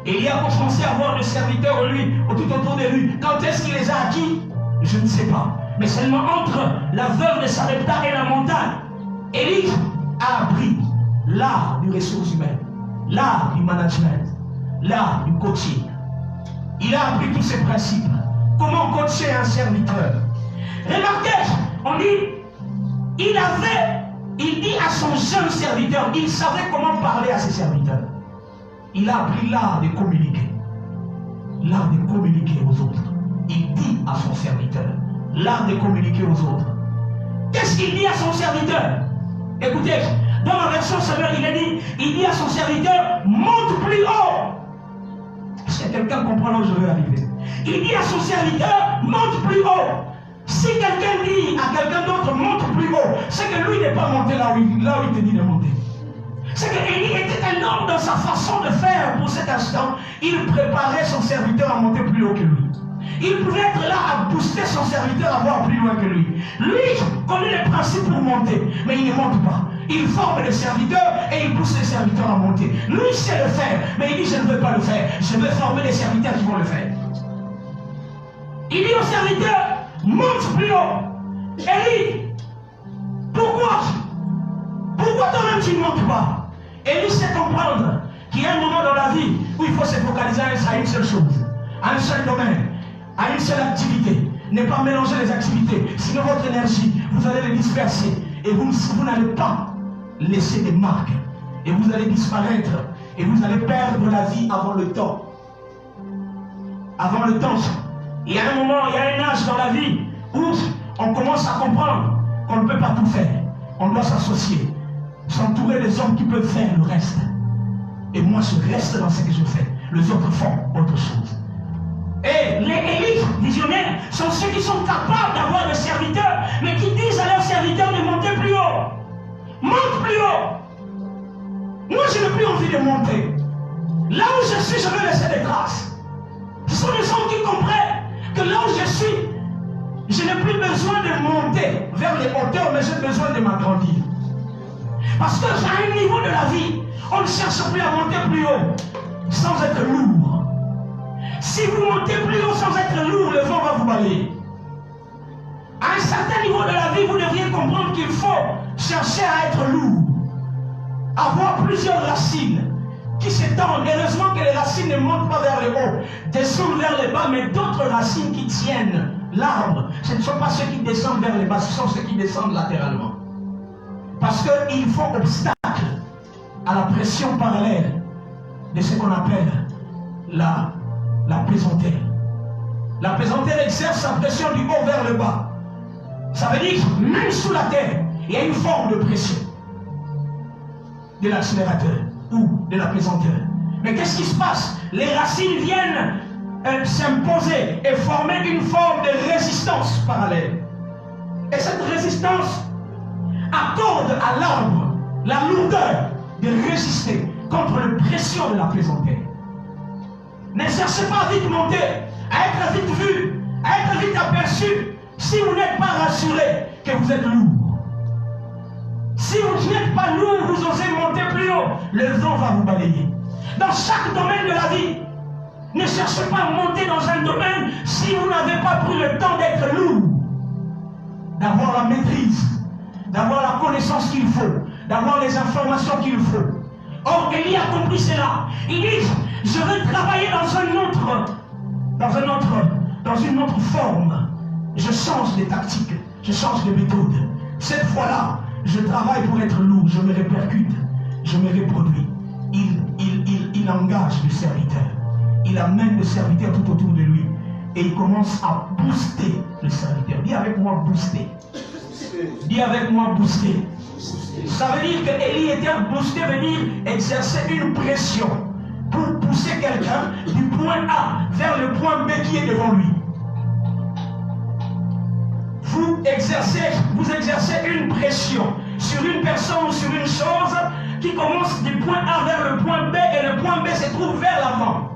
Élie a commencé à voir les serviteurs tout autour de lui. Quand est-ce qu'il les a acquis? Je ne sais pas. Mais seulement entre la veuve de Sarepta et la montagne, Élie a appris l'art des ressources humaines, l'art du management, l'art du coaching. Il a appris tous ces principes. Comment coacher un serviteur? Remarquez, on dit, il dit à son jeune serviteur, il savait comment parler à ses serviteurs. Il a appris l'art de communiquer. L'art de communiquer aux autres. Il dit à son serviteur, l'art de communiquer aux autres. Qu'est-ce qu'il dit à son serviteur? Écoutez, dans la version Samuel, il dit à son serviteur, monte plus haut. Est-ce que quelqu'un comprend là où je veux arriver? Il dit à son serviteur, monte plus haut. Si quelqu'un dit à quelqu'un d'autre, monte plus haut, c'est que lui n'est pas monté là où il te dit de monter. C'est qu'Élie était un homme dans sa façon de faire pour cet instant. Il préparait son serviteur à monter plus haut que lui. Il pouvait être là à booster son serviteur à voir plus loin que lui. Lui connaît les principes pour monter, mais il ne monte pas. Il forme les serviteurs et il pousse les serviteurs à monter. Lui sait le faire, mais il dit je ne veux pas le faire. Je veux former les serviteurs qui vont le faire. Il dit aux serviteurs, monte plus haut. Élie, pourquoi toi-même tu ne montes pas? Élie sait comprendre qu'il y a un moment dans la vie où il faut se focaliser à une seule chose, à un seul domaine, à une seule activité. Ne pas mélanger les activités, sinon votre énergie, vous allez les disperser et vous n'allez pas laisser des marques et vous allez disparaître et vous allez perdre la vie avant le temps. Avant le temps. Il y a un moment, il y a un âge dans la vie où on commence à comprendre qu'on ne peut pas tout faire. On doit s'associer, s'entourer des hommes qui peuvent faire le reste. Et moi, je reste dans ce que je fais. Les autres font autre chose. Et les élites visionnaires sont ceux qui sont capables d'avoir des serviteurs, mais qui disent à leurs serviteurs de monter plus haut. Monte plus haut. Moi, je n'ai plus envie de monter. Là où je suis, je veux laisser des traces. Ce sont des gens qui comprennent que là où je suis, je n'ai plus besoin de monter vers les hauteurs, mais j'ai besoin de m'agrandir. Parce que à un niveau de la vie, on ne cherche plus à monter plus haut sans être lourd. Si vous montez plus haut sans être lourd, le vent va vous balayer. À un certain niveau de la vie, vous devriez comprendre qu'il faut chercher à être lourd. Avoir plusieurs racines qui s'étendent. Heureusement que les racines ne montent pas vers le haut, descendent vers le bas, mais d'autres racines qui tiennent l'arbre. Ce ne sont pas ceux qui descendent vers le bas, ce sont ceux qui descendent latéralement. Parce qu'ils font obstacle à la parallèle de ce qu'on appelle la pesanteur. La pesanteur exerce sa pression du haut vers le bas. Ça veut dire que même sous la terre, il y a une forme de pression de l'accélérateur ou de la pesanteur. Mais qu'est-ce qui se passe? Les racines viennent s'imposer et former une forme de résistance parallèle. Et cette résistance accorde à l'arbre la lourdeur de résister contre la pression de la pesanteur. Ne cherchez pas à vite monter, à être vite vu, à être vite aperçu, si vous n'êtes pas rassuré que vous êtes lourd. Si vous n'êtes pas lourd, vous osez monter plus haut, le vent va vous balayer. Dans chaque domaine de la vie, ne cherchez pas à monter dans un domaine si vous n'avez pas pris le temps d'être lourd, d'avoir la maîtrise, d'avoir la connaissance qu'il faut, d'avoir les informations qu'il faut. Or, Élie a compris cela. Il dit, je veux travailler dans une autre forme. Je change de tactique, je change de méthode. Cette fois-là, je travaille pour être lourd, je me répercute, je me reproduis. Il engage le serviteur. Il amène le serviteur tout autour de lui. Et il commence à booster le serviteur. Dis avec moi booster. Dis avec moi booster. Ça veut dire que Élie était boosté, veut dire exercer une pression pour pousser quelqu'un du point A vers le point B qui est devant lui. Vous exercez une pression sur une personne ou sur une chose qui commence du point A vers le point B et le point B se trouve vers l'avant.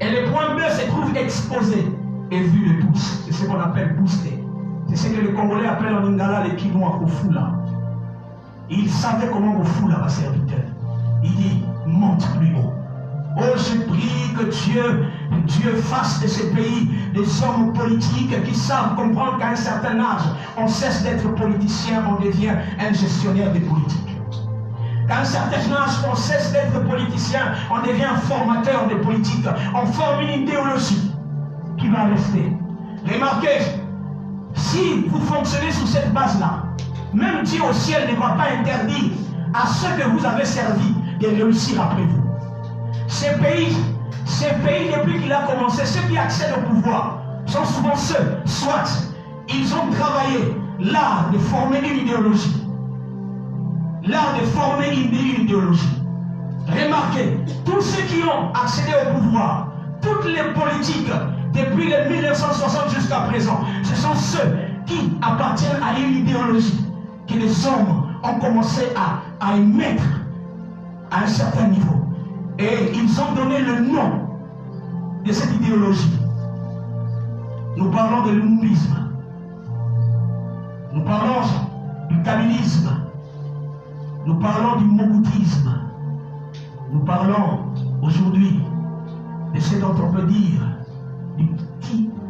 Et le point B se trouve exposé et vu de tous. C'est ce qu'on appelle booster. C'est ce que les Congolais appellent en Lingala les quinoa au foula. Il savait comment vous fout là-bas, serviteur. Il dit, monte plus haut. Oh, je prie que Dieu fasse de ces pays des hommes politiques qui savent comprendre qu'à un certain âge, on cesse d'être politicien, on devient un gestionnaire des politiques. Qu'à un certain âge, on cesse d'être politicien, on devient un formateur des politiques. On forme une idéologie qui va rester. Remarquez, si vous fonctionnez sur cette base-là, même Dieu au ciel ne va pas interdire à ceux que vous avez servi de réussir après vous. Ces pays, depuis qu'il a commencé, ceux qui accèdent au pouvoir sont souvent ceux, soit ils ont travaillé l'art de former une idéologie. L'art de former une idéologie. Remarquez, tous ceux qui ont accédé au pouvoir, toutes les politiques, depuis les 1960 jusqu'à présent, ce sont ceux qui appartiennent à une idéologie que les hommes ont commencé à émettre à un certain niveau. Et ils ont donné le nom de cette idéologie. Nous parlons de l'humorisme. Nous parlons du kabylisme. Nous parlons du mogoutisme. Nous parlons aujourd'hui de ce dont on peut dire du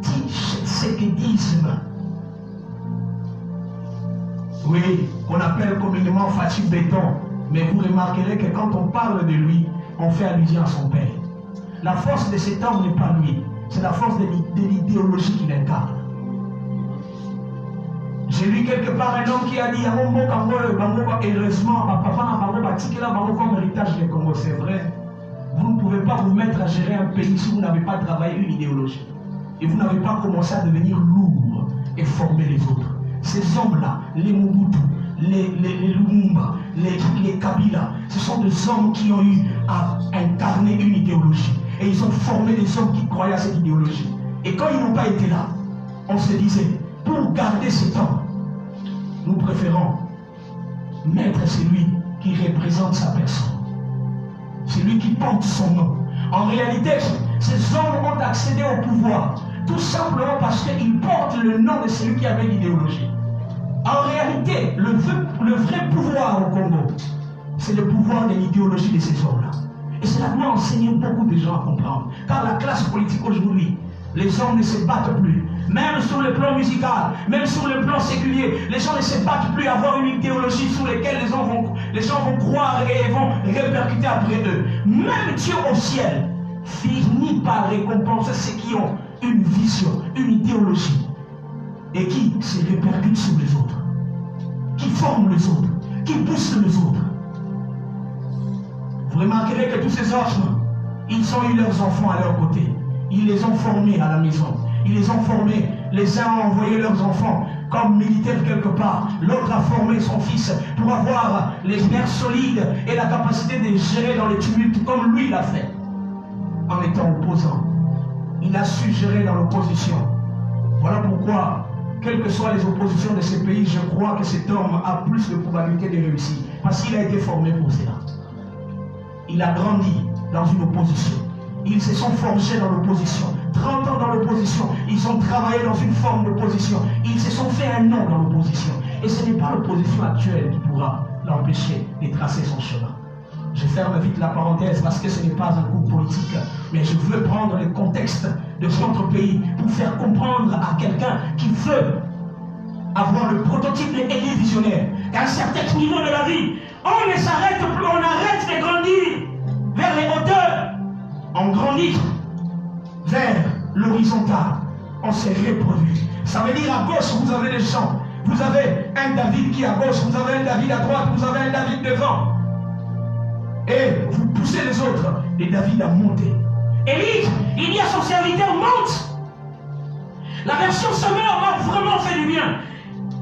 tiséquedisme. Oui, qu'on appelle communément Fatih Béton. Mais vous remarquerez que quand on parle de lui, on fait allusion à son père. La force de cet homme n'est pas lui, c'est la force de l'idéologie qu'il incarne. J'ai lu quelque part un homme qui a dit heureusement, papa comme héritage du Congo, c'est vrai. Vous ne pouvez pas vous mettre à gérer un pays si vous n'avez pas travaillé une idéologie. Et vous n'avez pas commencé à devenir lourd et former les autres. Ces hommes-là, les Mobutu, les Lumumba, les Kabila, ce sont des hommes qui ont eu à incarner une idéologie. Et ils ont formé des hommes qui croyaient à cette idéologie. Et quand ils n'ont pas été là, on se disait, pour garder cet homme, nous préférons mettre celui qui représente sa personne. Celui qui porte son nom. En réalité, ces hommes ont accédé au pouvoir, tout simplement parce qu'ils portent le nom de celui qui avait l'idéologie. En réalité, le vrai pouvoir au Congo, c'est le pouvoir de l'idéologie de ces hommes-là. Et cela doit enseigner beaucoup de gens à comprendre. Car la classe politique aujourd'hui, les hommes ne se battent plus. Même sur le plan musical, même sur le plan séculier, les gens ne se battent plus à avoir une idéologie sur laquelle les gens vont croire et vont répercuter après eux. Même Dieu au ciel finit par récompenser ceux qui ont une vision, une idéologie et qui se répercutent sur les autres, qui forment les autres, qui poussent les autres. Vous remarquerez que tous ces hommes, ils ont eu leurs enfants à leur côté. Ils les ont formés à la maison. Ils les ont formés. Les uns ont envoyé leurs enfants comme militaires quelque part. L'autre a formé son fils pour avoir les nerfs solides et la capacité de gérer dans les tumultes comme lui l'a fait. En étant opposant, il a su gérer dans l'opposition. Voilà pourquoi, quelles que soient les oppositions de ces pays, je crois que cet homme a plus de probabilité de réussir. Parce qu'il a été formé pour cela. Il a grandi dans une opposition. Ils se sont forgés dans l'opposition. 30 ans dans l'opposition. Ils ont travaillé dans une forme d'opposition. Ils se sont fait un nom dans l'opposition. Et ce n'est pas l'opposition actuelle qui pourra l'empêcher de tracer son chemin. Je ferme vite la parenthèse parce que ce n'est pas un coup politique. Mais je veux prendre le contexte de notre pays pour faire comprendre à quelqu'un qui veut avoir le prototype de Élie visionnaire qu'à un certain niveau de la vie, on ne s'arrête plus, on arrête de grandir vers les hauteurs. On grandit vers l'horizontale. On se reproduit. Ça veut dire à gauche, vous avez des gens. Vous avez un David qui est à gauche, vous avez un David à droite, vous avez un David devant. Et vous poussez les autres. Et David a monté. Élie, il dit à son serviteur, monte. La version sommaire m'a vraiment fait du bien.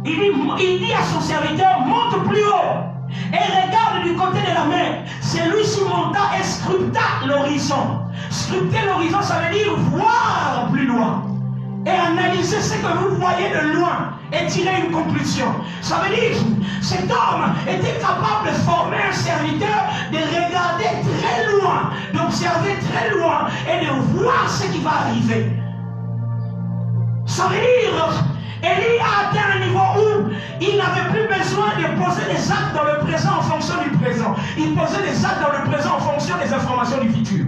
Il dit à son serviteur, monte plus haut. Et regarde du côté de la mer. Celui-ci monta et scruta l'horizon. Scruter l'horizon, ça veut dire voir plus loin. Et analyser ce que vous voyez de loin. Et tirer une conclusion. Ça veut dire cet homme était capable de former un serviteur, de regarder très loin, d'observer très loin et de voir ce qui va arriver. Ça veut dire Élie a atteint un niveau où il n'avait plus besoin de poser des actes dans le présent en fonction du présent. Il posait des actes dans le présent en fonction des informations du futur.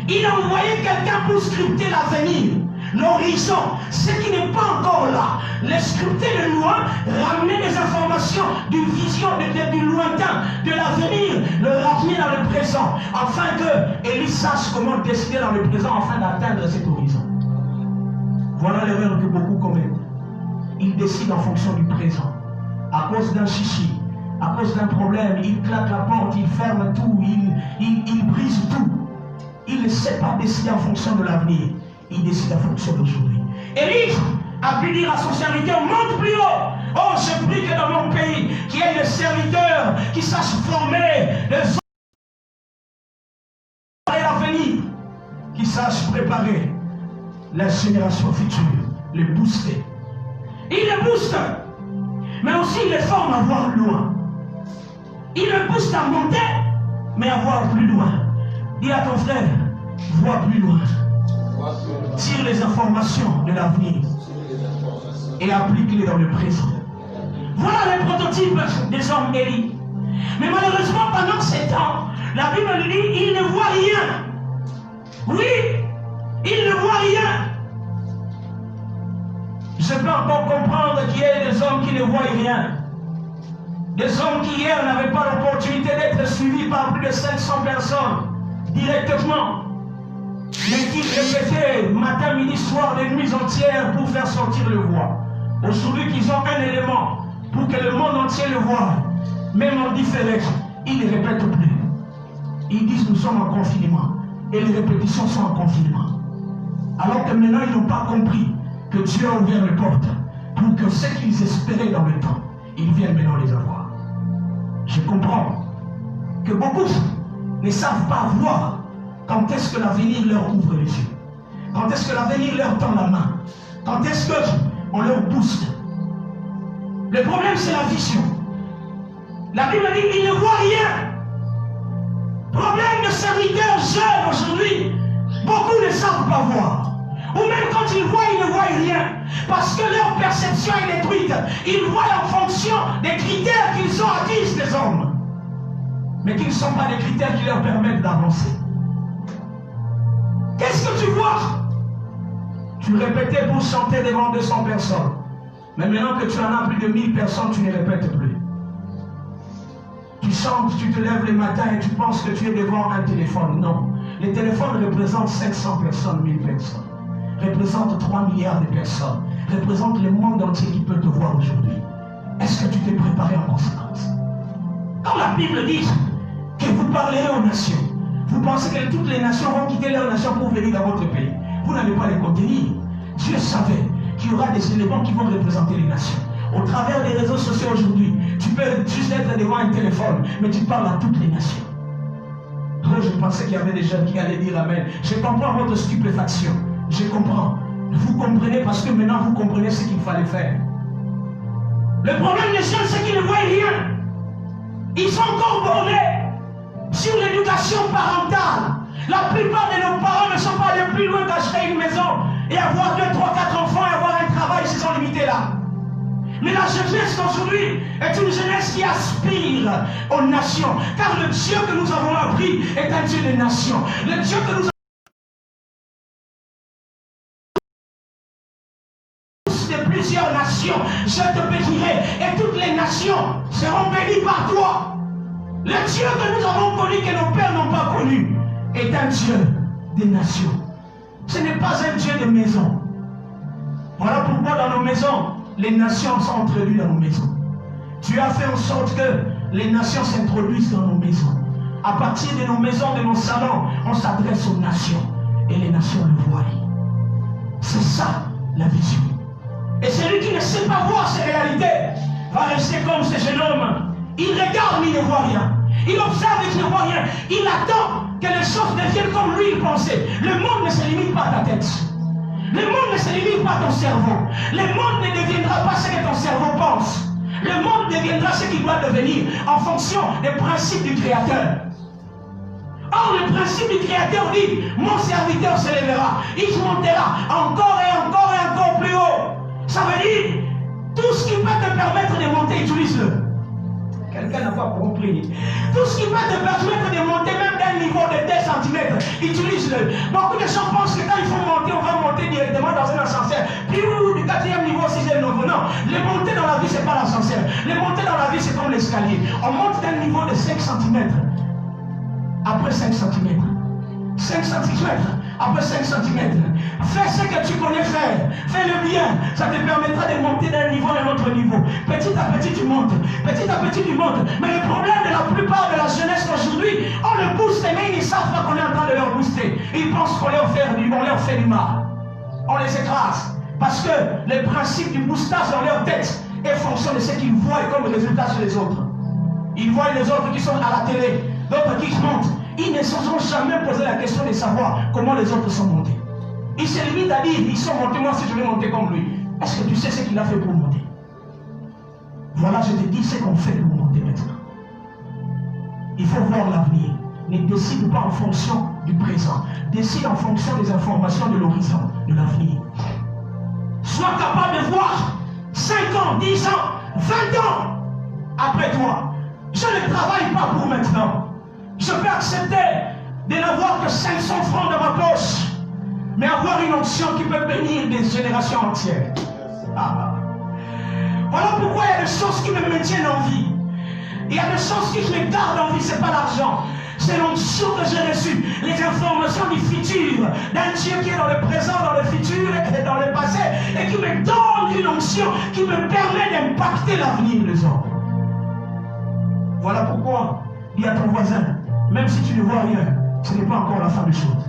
Il a envoyé quelqu'un pour scripter l'avenir, l'horizon, ce qui n'est pas encore là. Le scripter de loin, ramener des informations d'une vision du lointain, de l'avenir, le ramener dans le présent, afin que Élie sache comment décider dans le présent afin d'atteindre cet horizon. Voilà l'erreur que beaucoup commettent. Ils décident en fonction du présent. À cause d'un chichi, à cause d'un problème, ils claquent la porte, ils ferment tout, ils brisent tout. Il ne sait pas décider en fonction de l'avenir. Il décide en fonction d'aujourd'hui. Élie a pu dire à son serviteur, monte plus haut. Oh, je prie que dans mon pays, qu'il y ait des serviteurs qui sachent former les hommes et l'avenir, qui sachent préparer la génération future, les booster. Il les booste, mais aussi il les forme à voir loin. Il les booste à monter, mais à voir plus loin. Dis à ton frère, vois plus loin. Tire les informations de l'avenir et applique-les dans le présent. Voilà le prototype des hommes Élie. Mais malheureusement, pendant ces temps, la Bible dit, il ne voit rien. Oui, il ne voit rien. Je peux encore comprendre qu'il y ait des hommes qui ne voient rien. Des hommes qui hier n'avaient pas l'opportunité d'être suivis par plus de 500 personnes directement, mais qui répétaient matin, midi, soir, des nuits entières pour faire sortir le voix. Aujourd'hui qu'ils ont un élément pour que le monde entier le voie, même en différé, ils ne répètent plus. Ils disent nous sommes en confinement et les répétitions sont en confinement. Alors que maintenant ils n'ont pas compris que Dieu a ouvert les portes pour que ce qu'ils espéraient dans le temps, ils viennent maintenant les avoir. Je comprends que beaucoup ne savent pas voir quand est-ce que l'avenir leur ouvre les yeux, quand est-ce que l'avenir leur tend la main, quand est-ce qu'on leur booste. Le problème, c'est la vision. La Bible dit qu'ils ne voient rien. Problème de serviteurs jeunes aujourd'hui, beaucoup ne savent pas voir. Ou même quand ils voient, ils ne voient rien. Parce que leur perception est détruite. Ils voient en fonction des critères qu'ils ont acquis des hommes. Mais qui ne sont pas des critères qui leur permettent d'avancer. Qu'est-ce que tu vois? Tu répétais pour chanter devant 200 personnes. Mais maintenant que tu en as plus de 1000 personnes, tu ne répètes plus. Tu chantes, tu te lèves le matin et tu penses que tu es devant un téléphone. Non. Les téléphones représentent 500 personnes, 1000 personnes. Représentent 3 milliards de personnes. Représentent le monde entier qui peut te voir aujourd'hui. Est-ce que tu t'es préparé en conséquence? Quand la Bible dit que vous parlerez aux nations, vous pensez que toutes les nations vont quitter leur nation pour venir dans votre pays. Vous n'allez pas les contenir. Dieu savait qu'il y aura des éléments qui vont représenter les nations. Au travers des réseaux sociaux aujourd'hui, tu peux juste être devant un téléphone, mais tu parles à toutes les nations. Oh, je pensais qu'il y avait des jeunes qui allaient dire Amen. Je comprends votre stupéfaction. Je comprends. Vous comprenez parce que maintenant vous comprenez ce qu'il fallait faire. Le problème des jeunes, c'est qu'ils ne voient rien. Ils sont encore bornés sur l'éducation parentale. La plupart de nos parents ne sont pas allés plus loin qu'acheter une maison et avoir 2, 3, 4 enfants et avoir un travail, ils se sont limités là. Mais la jeunesse d'aujourd'hui est une jeunesse qui aspire aux nations. Car le Dieu que nous avons appris est un Dieu des nations. Le Dieu que nous avons de plusieurs nations, je te bénirai et toutes les nations seront bénies par toi. Le Dieu que nous avons connu, que nos pères n'ont pas connu, est un Dieu des nations. Ce n'est pas un Dieu de maison. Voilà pourquoi dans nos maisons, les nations sont introduites dans nos maisons. Tu as fait en sorte que les nations s'introduisent dans nos maisons. À partir de nos maisons, de nos salons, on s'adresse aux nations. Et les nations le voient. C'est ça la vision. Et celui qui ne sait pas voir ces réalités va rester comme ce jeune homme. Il regarde mais il ne voit rien. Il observe et il ne voit rien. Il attend que les choses deviennent comme lui il pensait. Le monde ne se limite pas à ta tête. Le monde ne se limite pas à ton cerveau. Le monde ne deviendra pas ce que ton cerveau pense. Le monde deviendra ce qu'il doit devenir en fonction des principes du Créateur. Or, le principe du Créateur dit, mon serviteur se lèvera, il montera encore et encore et encore plus haut. Ça veut dire, tout ce permettre de monter, utilise-le. Quelqu'un n'a pas compris. Tout ce qui va te permettre de monter même d'un niveau de 2 cm, utilise-le. Beaucoup de gens pensent que quand il faut monter, on va monter directement dans un ascenseur. Puis du 4e niveau, 6e niveau. Non, les montées dans la vie, ce n'est pas l'ascenseur. Les montées dans la vie, c'est comme l'escalier. On monte d'un niveau de 5 cm. Après 5 cm. 5 cm. Après 5 cm. Fais ce que tu connais faire. Fais-le bien. Ça te permettra de monter d'un niveau à un autre niveau. Petit à petit, tu montes. Petit à petit, tu montes. Mais le problème de la plupart de la jeunesse d'aujourd'hui, on le booste, mais ils ne savent pas qu'on est en train de leur booster. Ils pensent qu'on leur fait du mal. On les écrase. Parce que le principe du boostage dans leur tête est fonction de ce qu'ils voient comme résultat sur les autres. Ils voient les autres qui sont à la télé, d'autres qui montent. Ils ne se sont jamais posé la question de savoir comment les autres sont montés. Ils se limitent à dire, ils sont montés, moi si je vais monter comme lui. Est-ce que tu sais ce qu'il a fait pour monter? Voilà, je te dis ce qu'on fait pour monter maintenant. Il faut voir l'avenir. Ne décide pas en fonction du présent. Décide en fonction des informations de l'horizon, de l'avenir. Sois capable de voir 5 ans, 10 ans, 20 ans après toi. Je ne travaille pas pour maintenant. Je peux accepter de n'avoir que 500 francs dans ma poche, mais avoir une option qui peut bénir des générations entières. Voilà pourquoi il y a des choses qui me maintiennent en vie. Il y a des choses qui me gardent en vie, ce n'est pas l'argent. C'est l'onction que j'ai reçue, les informations du futur, d'un Dieu qui est dans le présent, dans le futur et dans le passé, et qui me donne une onction qui me permet d'impacter l'avenir des hommes. Voilà pourquoi, dis à ton voisin, même si tu ne vois rien, ce n'est pas encore la fin des choses.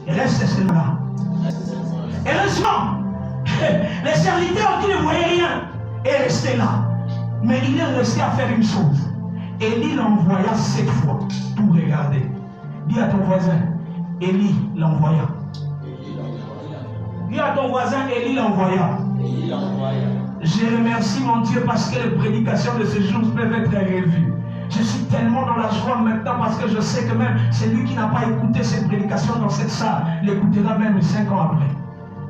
Et reste cela. Heureusement, les serviteurs qui ne voyaient rien est resté là. Mais il est resté à faire une chose. Élie l'envoya 7 fois pour regarder. Dis à ton voisin, Élie l'envoya. Dis à ton voisin, Élie l'envoya. Je remercie mon Dieu parce que les prédications de ce jour peuvent être revues. Je suis tellement dans la joie maintenant parce que je sais que même celui qui n'a pas écouté cette prédication dans cette salle l'écoutera même 5 ans après.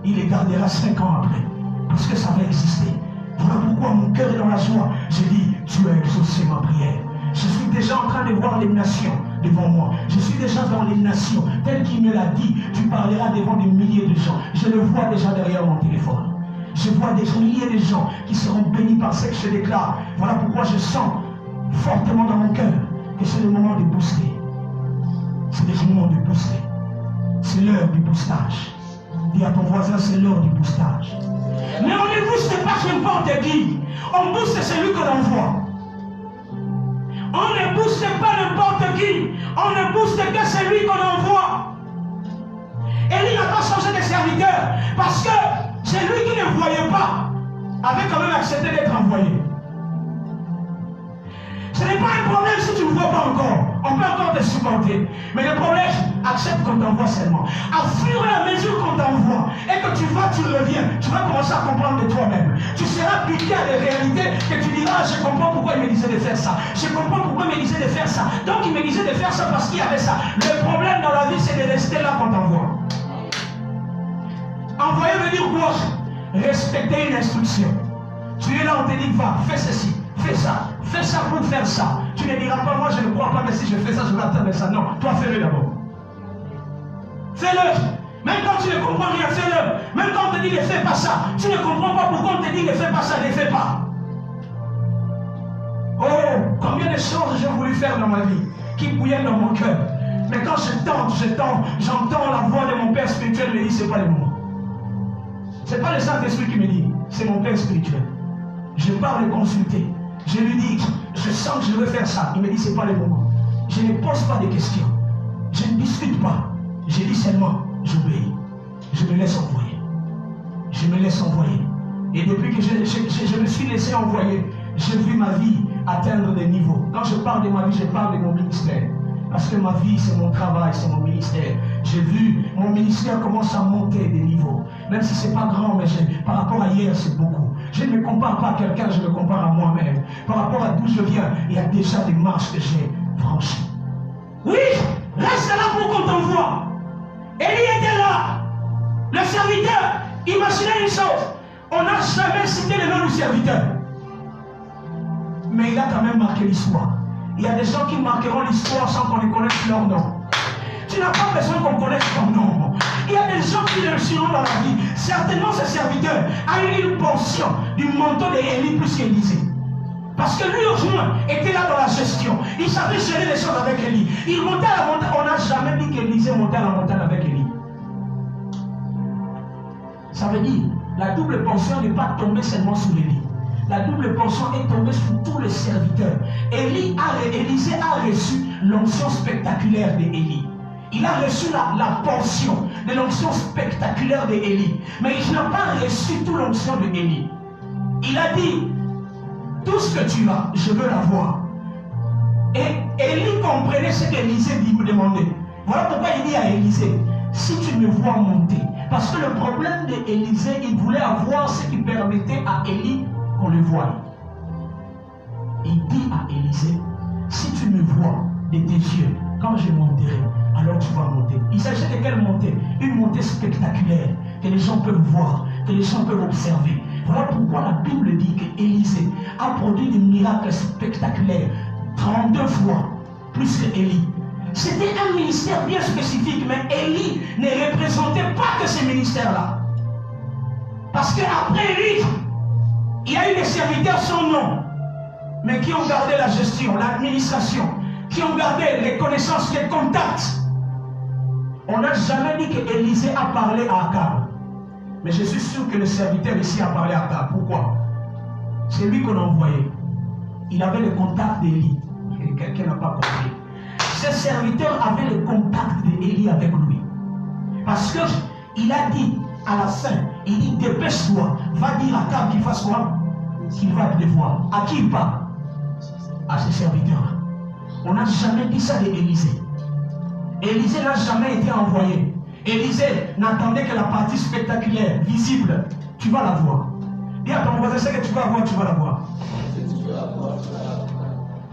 Il les gardera 5 ans après. Parce que ça va exister. Voilà pourquoi mon cœur est dans la joie. Je dis, tu as exaucé ma prière. Je suis déjà en train de voir les nations devant moi. Je suis déjà dans les nations. Tel qu'il me l'a dit, tu parleras devant des milliers de gens. Je le vois déjà derrière mon téléphone. Je vois des milliers de gens qui seront bénis par ce que je déclare. Voilà pourquoi je sens fortement dans mon cœur que c'est le moment de booster. C'est le moment de booster. C'est l'heure du boostage. Dis à ton voisin, c'est l'heure du boostage. Mais on ne booste pas n'importe qui. On booste celui que l'on voit. On ne booste pas n'importe qui. On ne booste que celui qu'on envoie. Élie n'a pas changé de serviteur parce que celui qui ne voyait pas avait quand même accepté d'être envoyé. Ce n'est pas un problème si tu ne vois pas encore. On peut encore te supporter. Mais le problème, accepte qu'on t'envoie seulement. À fur et à mesure qu'on t'envoie et que tu vas, tu reviens, tu vas commencer à comprendre de toi-même. Tu seras piqué à des réalités que tu diras, je comprends pourquoi il me disait de faire ça. Je comprends pourquoi il me disait de faire ça. Donc il me disait de faire ça parce qu'il y avait ça. Le problème dans la vie, c'est de rester là qu'on t'envoie. Envoyer veut dire quoi? Respecter une instruction. Tu es là, on te dit, va, fais ceci, fais ça pour faire ça. Tu ne diras pas, moi je ne crois pas, mais si je fais ça, je vais atteindre ça. Non, toi fais-le d'abord. Fais-le. Même quand tu ne comprends rien, fais-le. Même quand on te dit ne fais pas ça, tu ne comprends pas pourquoi on te dit ne fais pas ça, ne fais pas. Oh, combien de choses j'ai voulu faire dans ma vie qui bouillaient dans mon cœur. Mais quand j'entends la voix de mon Père spirituel me dire, c'est pas le moment. C'est pas le Saint-Esprit qui me dit, c'est mon Père spirituel. Je pars le consulter. Je lui dis, je sens que je veux faire ça. Il me dit, c'est pas le moment. Je ne pose pas de questions. Je ne discute pas. Je dis seulement, j'obéis. Je me laisse envoyer. Je me laisse envoyer. Et depuis que je me suis laissé envoyer, j'ai vu ma vie atteindre des niveaux. Quand je parle de ma vie, je parle de mon ministère. Parce que ma vie, c'est mon travail, c'est mon ministère. J'ai vu mon ministère commence à monter des niveaux. Même si ce n'est pas grand, mais par rapport à hier, c'est beaucoup. Je ne me compare pas à quelqu'un, je me compare à moi-même. Par rapport à d'où je viens, il y a déjà des marches que j'ai franchies. Oui, reste là pour qu'on t'envoie. Élie était là. Le serviteur Imaginez une chose. On n'a jamais cité le nom du serviteur. Mais il a quand même marqué l'histoire. Il y a des gens qui marqueront l'histoire sans qu'on ne connaisse leur nom. Tu n'as pas besoin qu'on connaisse ton nom. Il y a des gens qui réussiront dans la vie. Certainement, ce serviteur a eu une portion du manteau d'Élie plus qu'Élisée. Parce que lui, au moins, était là dans la gestion. Il savait gérer les choses avec Élie. Il montait à la montagne. On n'a jamais dit qu'Élisée montait à la montagne avec Élie. Ça veut dire, la double portion n'est pas tombée seulement sur Élie. La double portion est tombée sur tous les serviteurs. Élisée a reçu l'onction spectaculaire d'Élie. Il a reçu la portion de l'onction spectaculaire d'Élie. Mais il n'a pas reçu toute l'onction d'Élie. Il a dit, tout ce que tu as, je veux l'avoir. Et Élie comprenait ce qu'Élisée lui demandait. Voilà pourquoi il dit à Élisée, si tu me vois monter. Parce que le problème d'Élisée, il voulait avoir ce qui permettait à Élie qu'on le voie. Il dit à Élisée, si tu me vois de tes yeux, quand je monterai, alors tu vas monter. Il s'agit de quelle montée? Une montée spectaculaire, que les gens peuvent voir, que les gens peuvent observer. Voilà pourquoi la Bible dit qu'Élisée a produit des miracles spectaculaires 32 fois plus que Élie. C'était un ministère bien spécifique, mais Élie ne représentait pas que ce ministère-là. Parce qu'après Élie, il y a eu des serviteurs sans nom, mais qui ont gardé la gestion, l'administration, qui ont gardé les connaissances, les contacts. On n'a jamais dit qu'Élisée a parlé à Akab. Mais je suis sûr que le serviteur ici a parlé à Akab. Pourquoi? C'est lui qu'on a envoyé. Il avait le contact d'Élie. Quelqu'un n'a pas compris. Ce serviteur avait le contact d'Élie avec lui. Parce qu'il a dit à la fin, il dit dépêche-toi, va dire à Akab qu'il fasse quoi? Qu'il va pleuvoir. À qui il parle? À ce serviteur-là. On n'a jamais dit ça d'Élisée. Élisée n'a jamais été envoyé. Élisée n'attendait que la partie spectaculaire, visible. Tu vas la voir. Dis à ton voisin, ce que tu vas voir, tu vas la voir.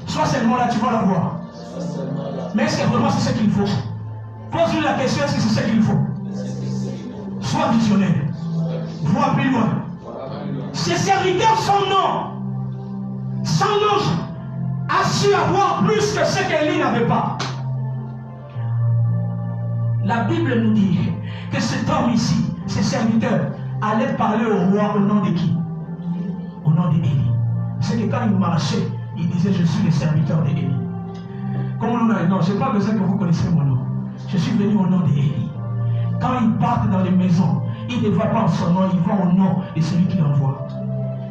Sois seulement là, tu vas la voir. Mais est-ce que vraiment c'est ce qu'il faut? Pose-lui la question, est-ce que c'est ce qu'il faut? Sois visionnaire. Vois plus loin. Ces serviteurs sans nom, a su avoir plus que ce qu'Élie n'avait pas. La Bible nous dit que cet homme ici, ce serviteur, allait parler au roi au nom de qui? Au nom d'Élie. C'est que quand il marchait, il disait je suis le serviteur d'Élie. Comme on a dit, non, je n'ai pas besoin que vous connaissiez mon nom. Je suis venu au nom d'Élie. Quand il part dans les maisons, il ne va pas en son nom, il va au nom de celui qui l'envoie.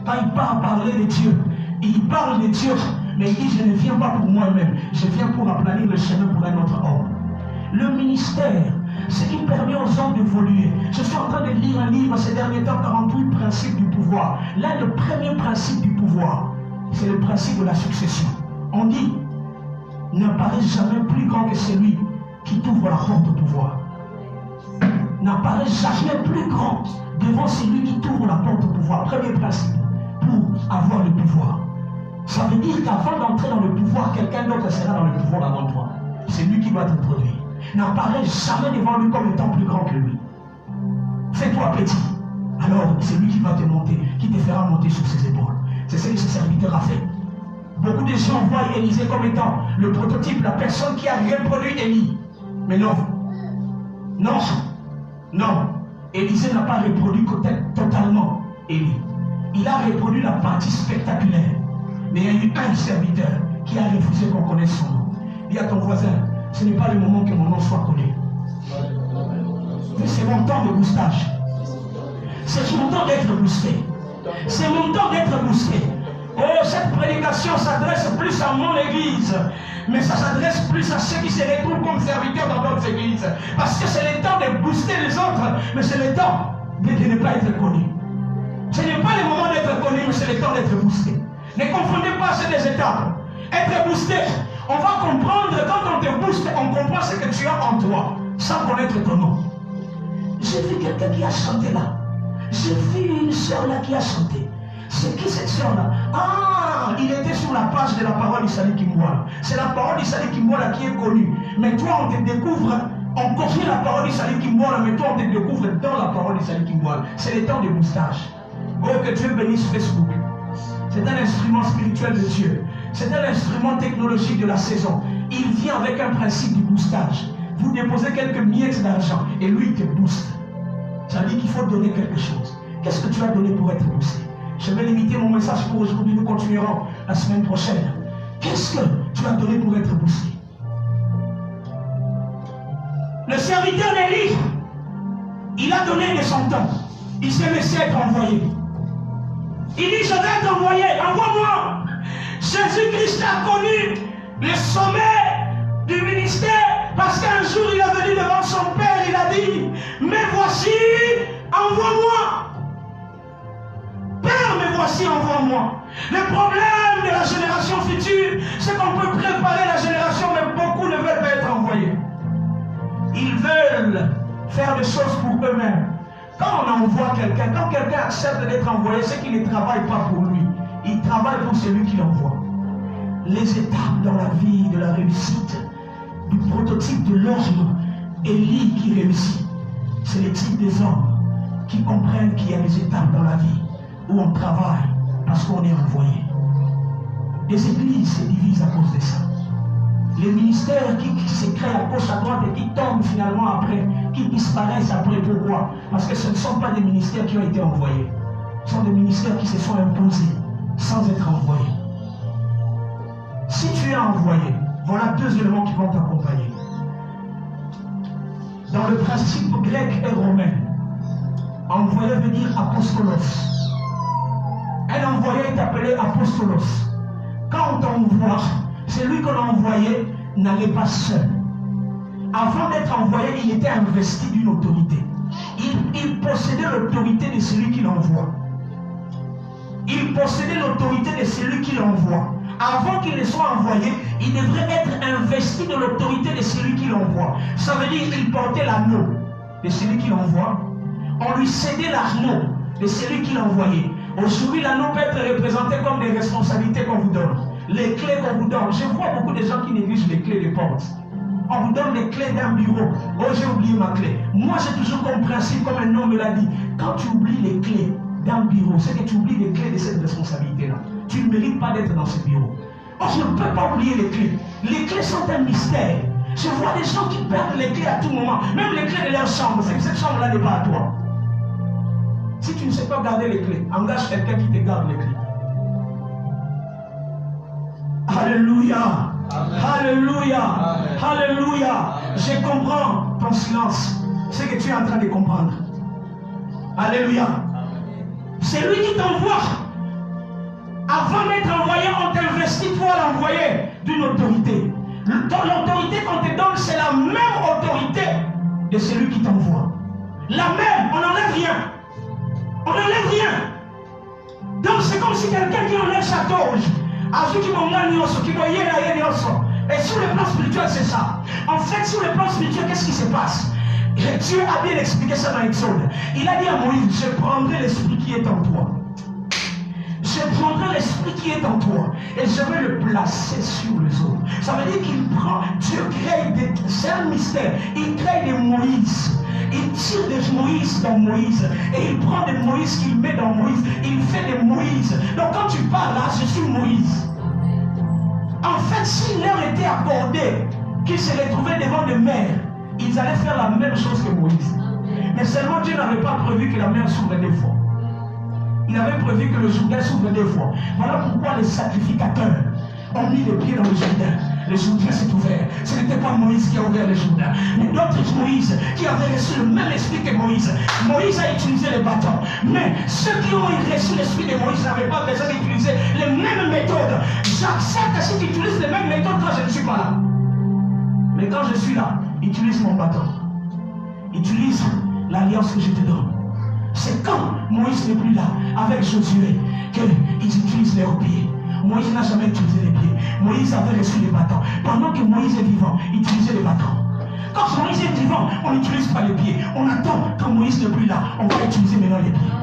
Quand il part parler de Dieu, il parle de Dieu, mais il dit je ne viens pas pour moi-même, je viens pour aplanir le chemin pour un autre homme. Le ministère, ce qui permet aux hommes d'évoluer. Je suis en train de lire un livre ces derniers temps, 48 principes du pouvoir. L'un des premiers principes du pouvoir, c'est le principe de la succession. On dit, n'apparaît jamais plus grand que celui qui t'ouvre la porte au pouvoir. N'apparaît jamais plus grand devant celui qui t'ouvre la porte au pouvoir. Premier principe, pour avoir le pouvoir. Ça veut dire qu'avant d'entrer dans le pouvoir, quelqu'un d'autre sera dans le pouvoir avant toi. C'est lui qui va te produire. N'apparaît jamais devant lui comme étant plus grand que lui. Fais-toi petit. Alors, c'est lui qui va te monter, qui te fera monter sur ses épaules. C'est ce que ce serviteur a fait. Beaucoup de gens voient Élisée comme étant le prototype, la personne qui a reproduit Élie. Mais non. Non. Non. Élisée n'a pas reproduit totalement Élie. Il a reproduit la partie spectaculaire. Mais il y a eu un serviteur qui a refusé qu'on connaisse son nom. Dis à ton voisin, ce n'est pas le moment que mon nom soit connu. Mais c'est mon temps de boostage. C'est mon temps d'être boosté. C'est mon temps d'être boosté. Oh, cette prédication s'adresse plus à mon église. Mais ça s'adresse plus à ceux qui se retrouvent comme serviteurs dans d'autres églises. Parce que c'est le temps de booster les autres, mais c'est le temps de ne pas être connu. Ce n'est pas le moment d'être connu, mais c'est le temps d'être boosté. Ne confondez pas ces deux étapes. Être boosté, on va comprendre, quand on te booste, on comprend ce que tu as en toi, sans connaître ton nom. J'ai vu quelqu'un qui a chanté là. J'ai vu une soeur là qui a chanté. C'est qui cette soeur là? Ah, il était sur la page de la parole d'Issali Kimboala. C'est la parole d'Issali Kimboala qui est connue. Mais toi, on te découvre On connaît la parole d'Israël Kimboal, mais toi on te découvre dans la parole d'Israël Kimboal. C'est le temps de moustache. Oh, que Dieu bénisse Facebook. C'est un instrument spirituel de Dieu. C'est un instrument technologique de la saison. Il vient avec un principe du boostage. Vous déposez quelques miettes d'argent et lui il te booste. Ça veut dire qu'il faut donner quelque chose. Qu'est-ce que tu as donné pour être boosté? Je vais limiter mon message pour aujourd'hui. Nous continuerons la semaine prochaine. Qu'est-ce que tu as donné pour être boosté? Le serviteur d'Élie, il a donné de son temps. Il s'est laissé être envoyé. Il dit, je vais t'envoyer, envoie-moi. Jésus-Christ a connu le sommet du ministère parce qu'un jour il est venu devant son Père, il a dit, mais voici, envoie-moi. Père, mais voici, envoie-moi. Le problème de la génération future, c'est qu'on peut préparer la génération, mais beaucoup ne veulent pas être envoyés. Ils veulent faire des choses pour eux-mêmes. Quand on envoie quelqu'un, quand quelqu'un accepte d'être envoyé, c'est qu'il ne travaille pas pour lui. Il travaille pour celui qui l'envoie. Les étapes dans la vie de la réussite, du prototype de l'homme Élie qui réussit, c'est le type des hommes qui comprennent qu'il y a des étapes dans la vie où on travaille parce qu'on est envoyé. Les églises se divisent à cause de ça. Les ministères qui se créent à gauche, à droite et qui tombent finalement après, qui disparaissent après. Pourquoi? Parce que ce ne sont pas des ministères qui ont été envoyés. Ce sont des ministères qui se sont imposés sans être envoyés. Si tu es envoyé, voilà deux éléments qui vont t'accompagner. Dans le principe grec et romain, envoyé veut dire apostolos. Un envoyé est appelé apostolos. Quand on t'envoie, celui qu'on a envoyé n'allait pas seul. Avant d'être envoyé, il était investi d'une autorité. Il possédait l'autorité de celui qui l'envoie. Il possédait l'autorité de celui qui l'envoie. Avant qu'il ne soit envoyé, il devrait être investi de l'autorité de celui qui l'envoie. Ça veut dire qu'il portait l'anneau de celui qui l'envoie. On lui cédait l'anneau de celui qui l'envoyait. Aujourd'hui, l'anneau peut être représenté comme des responsabilités qu'on vous donne. Les clés qu'on vous donne. Je vois beaucoup de gens qui négligent les clés des portes. On vous donne les clés d'un bureau. Oh, j'ai oublié ma clé. Moi, j'ai toujours comme principe, comme un homme me l'a dit, quand tu oublies les clés d'un bureau, c'est que tu oublies les clés de cette responsabilité-là. Tu ne mérites pas d'être dans ce bureau. Oh, je ne peux pas oublier les clés. Les clés sont un mystère. Je vois des gens qui perdent les clés à tout moment. Même les clés de leur chambre. C'est que cette chambre-là n'est pas à toi. Si tu ne sais pas garder les clés, engage quelqu'un qui te garde les clés. Alléluia. Amen. Alléluia. Amen. Alléluia. Je comprends ton silence. C'est que tu es en train de comprendre. Alléluia. C'est lui qui t'envoie. Avant d'être envoyé, on t'investit toi à l'envoyer d'une autorité. L'autorité qu'on te donne, c'est la même autorité de celui qui t'envoie. La même, on n'enlève rien. On n'enlève rien. Donc c'est comme si quelqu'un qui enlève sa toge. Et sur le plan spirituel, c'est ça. En fait, sur le plan spirituel, qu'est-ce qui se passe? Dieu a bien expliqué ça dans Exode. Il a dit à Moïse, je prendrai l'esprit qui est en toi. Je prendrai l'esprit qui est en toi et je vais le placer sur les autres. Ça veut dire qu'il prend, Dieu crée des, c'est un mystère. Il crée des Moïse. Il tire des Moïse dans Moïse et il prend des Moïse qu'il met dans Moïse. Il fait des Moïse. Donc quand tu parles là, je suis Moïse. En fait, s'il leur était accordé qu'ils se retrouvaient devant des mers, ils allaient faire la même chose que Moïse. Mais seulement Dieu n'avait pas prévu que la mer s'ouvre deux fois. Il avait prévu que le Jourdain s'ouvre deux fois. Voilà pourquoi les sacrificateurs ont mis les pieds dans le Jourdain. Le Jourdain s'est ouvert. Ce n'était pas Moïse qui a ouvert le Jourdain, mais d'autres Moïse qui avaient reçu le même esprit que Moïse. Moïse a utilisé les bâtons. Mais ceux qui ont reçu l'esprit de Moïse n'avaient pas besoin d'utiliser les mêmes méthodes. J'accepte si tu utilises les mêmes méthodes quand je ne suis pas là. Mais quand je suis là, utilise mon bâton. Utilise l'alliance que je te donne. C'est quand Moïse n'est plus là, avec Josué, qu'ils utilisent leurs pieds. Moïse n'a jamais utilisé les pieds. Moïse avait reçu les bâtons. Pendant que Moïse est vivant, il utilisait les bâtons. Quand Moïse est vivant, on n'utilise pas les pieds. On attend quand Moïse n'est plus là, on va utiliser maintenant les pieds.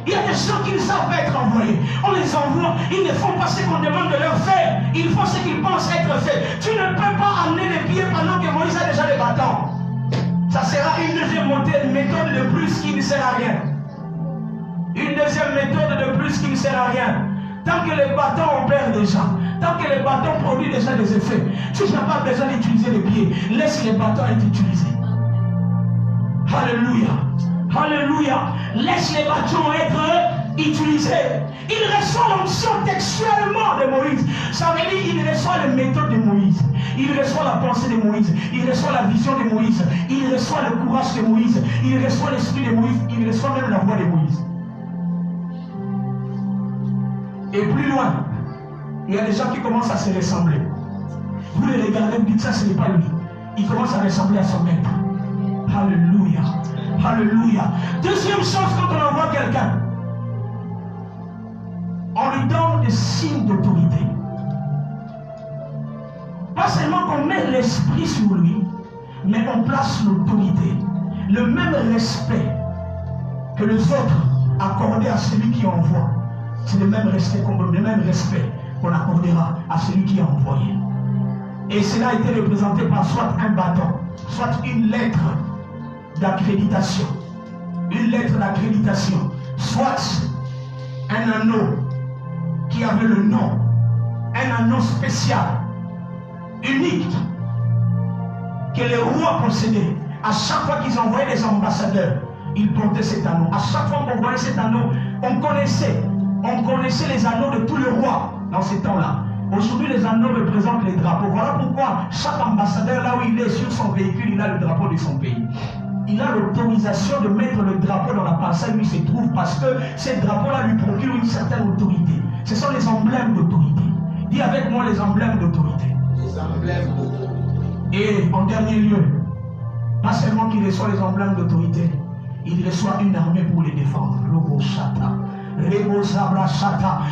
Il y a des gens qui ne savent pas être envoyés. On les envoie, ils ne font pas ce qu'on demande de leur faire. Ils font ce qu'ils pensent être fait. Tu ne peux pas amener les pieds pendant que Moïse a déjà les bâtons. Ça sera une deuxième méthode de plus qui ne sert à rien. Une deuxième méthode de plus qui ne sert à rien. Tant que les bâtons opèrent déjà, tant que les bâtons produisent déjà des effets, tu n'as pas besoin d'utiliser les pieds. Laisse les bâtons être utilisés. Alléluia. Alléluia. Laisse les bâtons être utilisés. Il reçoit l'onction textuellement de Moïse. Ça veut dire qu'il reçoit les méthodes de Moïse. Il reçoit la pensée de Moïse. Il reçoit la vision de Moïse. Il reçoit le courage de Moïse. Il reçoit l'esprit de Moïse. Il reçoit même la voix de Moïse. Et plus loin, il y a des gens qui commencent à se ressembler. Vous les regardez, vous dites ça, ce n'est pas lui. Il commence à ressembler à son maître. Alléluia. Alléluia. Deuxième chose, quand on envoie quelqu'un, on lui donne des signes d'autorité. Pas seulement qu'on met l'esprit sur lui, mais on place l'autorité. Le même respect que les autres accordaient à celui qui envoie, c'est le même respect qu'on accordera à celui qui a envoyé. Et cela a été représenté par soit un bâton, soit une lettre d'accréditation. Une lettre d'accréditation, soit un anneau qui avait le nom, un anneau spécial, unique, que les rois possédaient. À chaque fois qu'ils envoyaient des ambassadeurs, ils portaient cet anneau. À chaque fois qu'on voyait cet anneau, on connaissait les anneaux de tous les rois dans ces temps-là. Aujourd'hui, les anneaux représentent les drapeaux. Voilà pourquoi chaque ambassadeur, là où il est sur son véhicule, il a le drapeau de son pays. Il a l'autorisation de mettre le drapeau dans la parcelle où il se trouve parce que ces drapeaux-là lui procurent une certaine autorité. Ce sont les emblèmes d'autorité. Dis avec moi les emblèmes d'autorité. Les emblèmes d'autorité. Et en dernier lieu, pas seulement qu'il reçoit les emblèmes d'autorité, il reçoit une armée pour les défendre.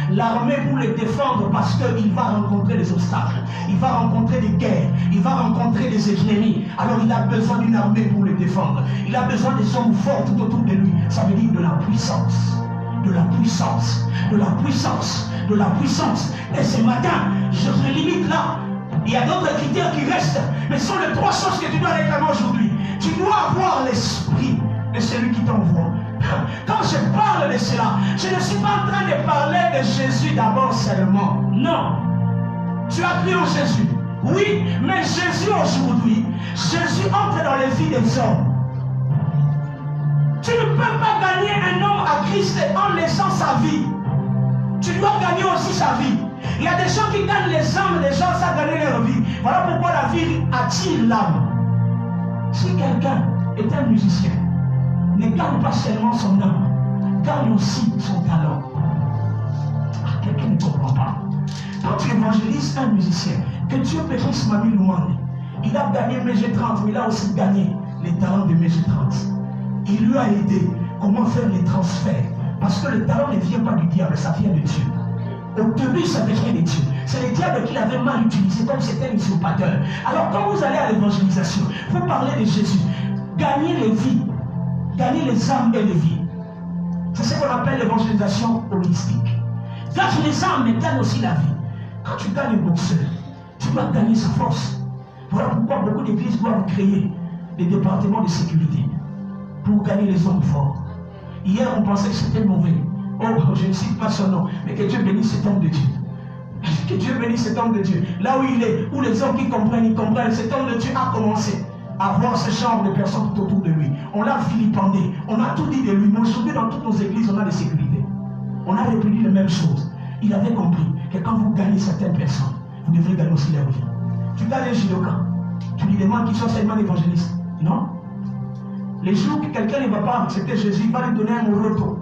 L'armée pour les défendre parce qu'il va rencontrer des obstacles, il va rencontrer des guerres, il va rencontrer des ennemis. Alors il a besoin d'une armée pour les défendre. Il a besoin des hommes forts tout autour de lui. Ça veut dire de la puissance. De la puissance. De la puissance. De la puissance. Et ce matin, je me limite là. Il y a d'autres critères qui restent. Mais ce sont les trois choses que tu dois réclamer aujourd'hui. Tu dois avoir l'esprit de celui qui t'envoie. Quand je parle de cela, je ne suis pas en train de parler de Jésus d'abord seulement. Non. Tu as cru en Jésus. Oui, mais Jésus aujourd'hui, Jésus entre dans les vies des hommes. Tu ne peux pas gagner un homme à Christ en laissant sa vie. Tu dois gagner aussi sa vie. Il y a des gens qui gagnent les âmes des gens sans gagner leur vie. Voilà pourquoi la vie attire l'âme. Si quelqu'un est un musicien, ne gagne pas seulement son âme, gagne aussi son talent. Quelqu'un ne comprend pas. Quand tu évangélises un musicien, que Dieu bénisse Mami Louane, il a gagné MG30, mais il a aussi gagné les talents de MG30. Il lui a aidé comment faire les transferts. Parce que le talent ne vient pas du diable, ça vient de Dieu. Au début, ça vient de Dieu. C'est le diable qui l'avait mal utilisé, comme c'était un usurpateur. Alors, quand vous allez à l'évangélisation, vous parlez de Jésus. Gagnez les vies. Gagner les âmes et les vies. C'est ce qu'on appelle l'évangélisation holistique. Gagne les âmes, mais gagne aussi la vie. Quand tu gagnes un boxeur, tu dois gagner sa force. Voilà pourquoi beaucoup d'églises doivent créer des départements de sécurité pour gagner les hommes forts. Hier, on pensait que c'était mauvais. Oh, je ne cite pas son nom, mais que Dieu bénisse cet homme de Dieu. Que Dieu bénisse cet homme de Dieu. Là où il est, où les hommes qui comprennent, ils comprennent. Cet homme de Dieu a commencé à voir ce genre de personnes tout autour de lui. On l'a vilipendé, on a tout dit de lui. Mais aujourd'hui, dans toutes nos églises, on a des sécurités. On a reproduit les mêmes choses. Il avait compris que quand vous gagnez certaines personnes, vous devrez gagner aussi leur vie. Tu gagnes un judoka, tu lui demandes qu'il soit seulement évangéliste. Non. Les jours que quelqu'un ne va pas accepter Jésus, il va lui donner un moroto.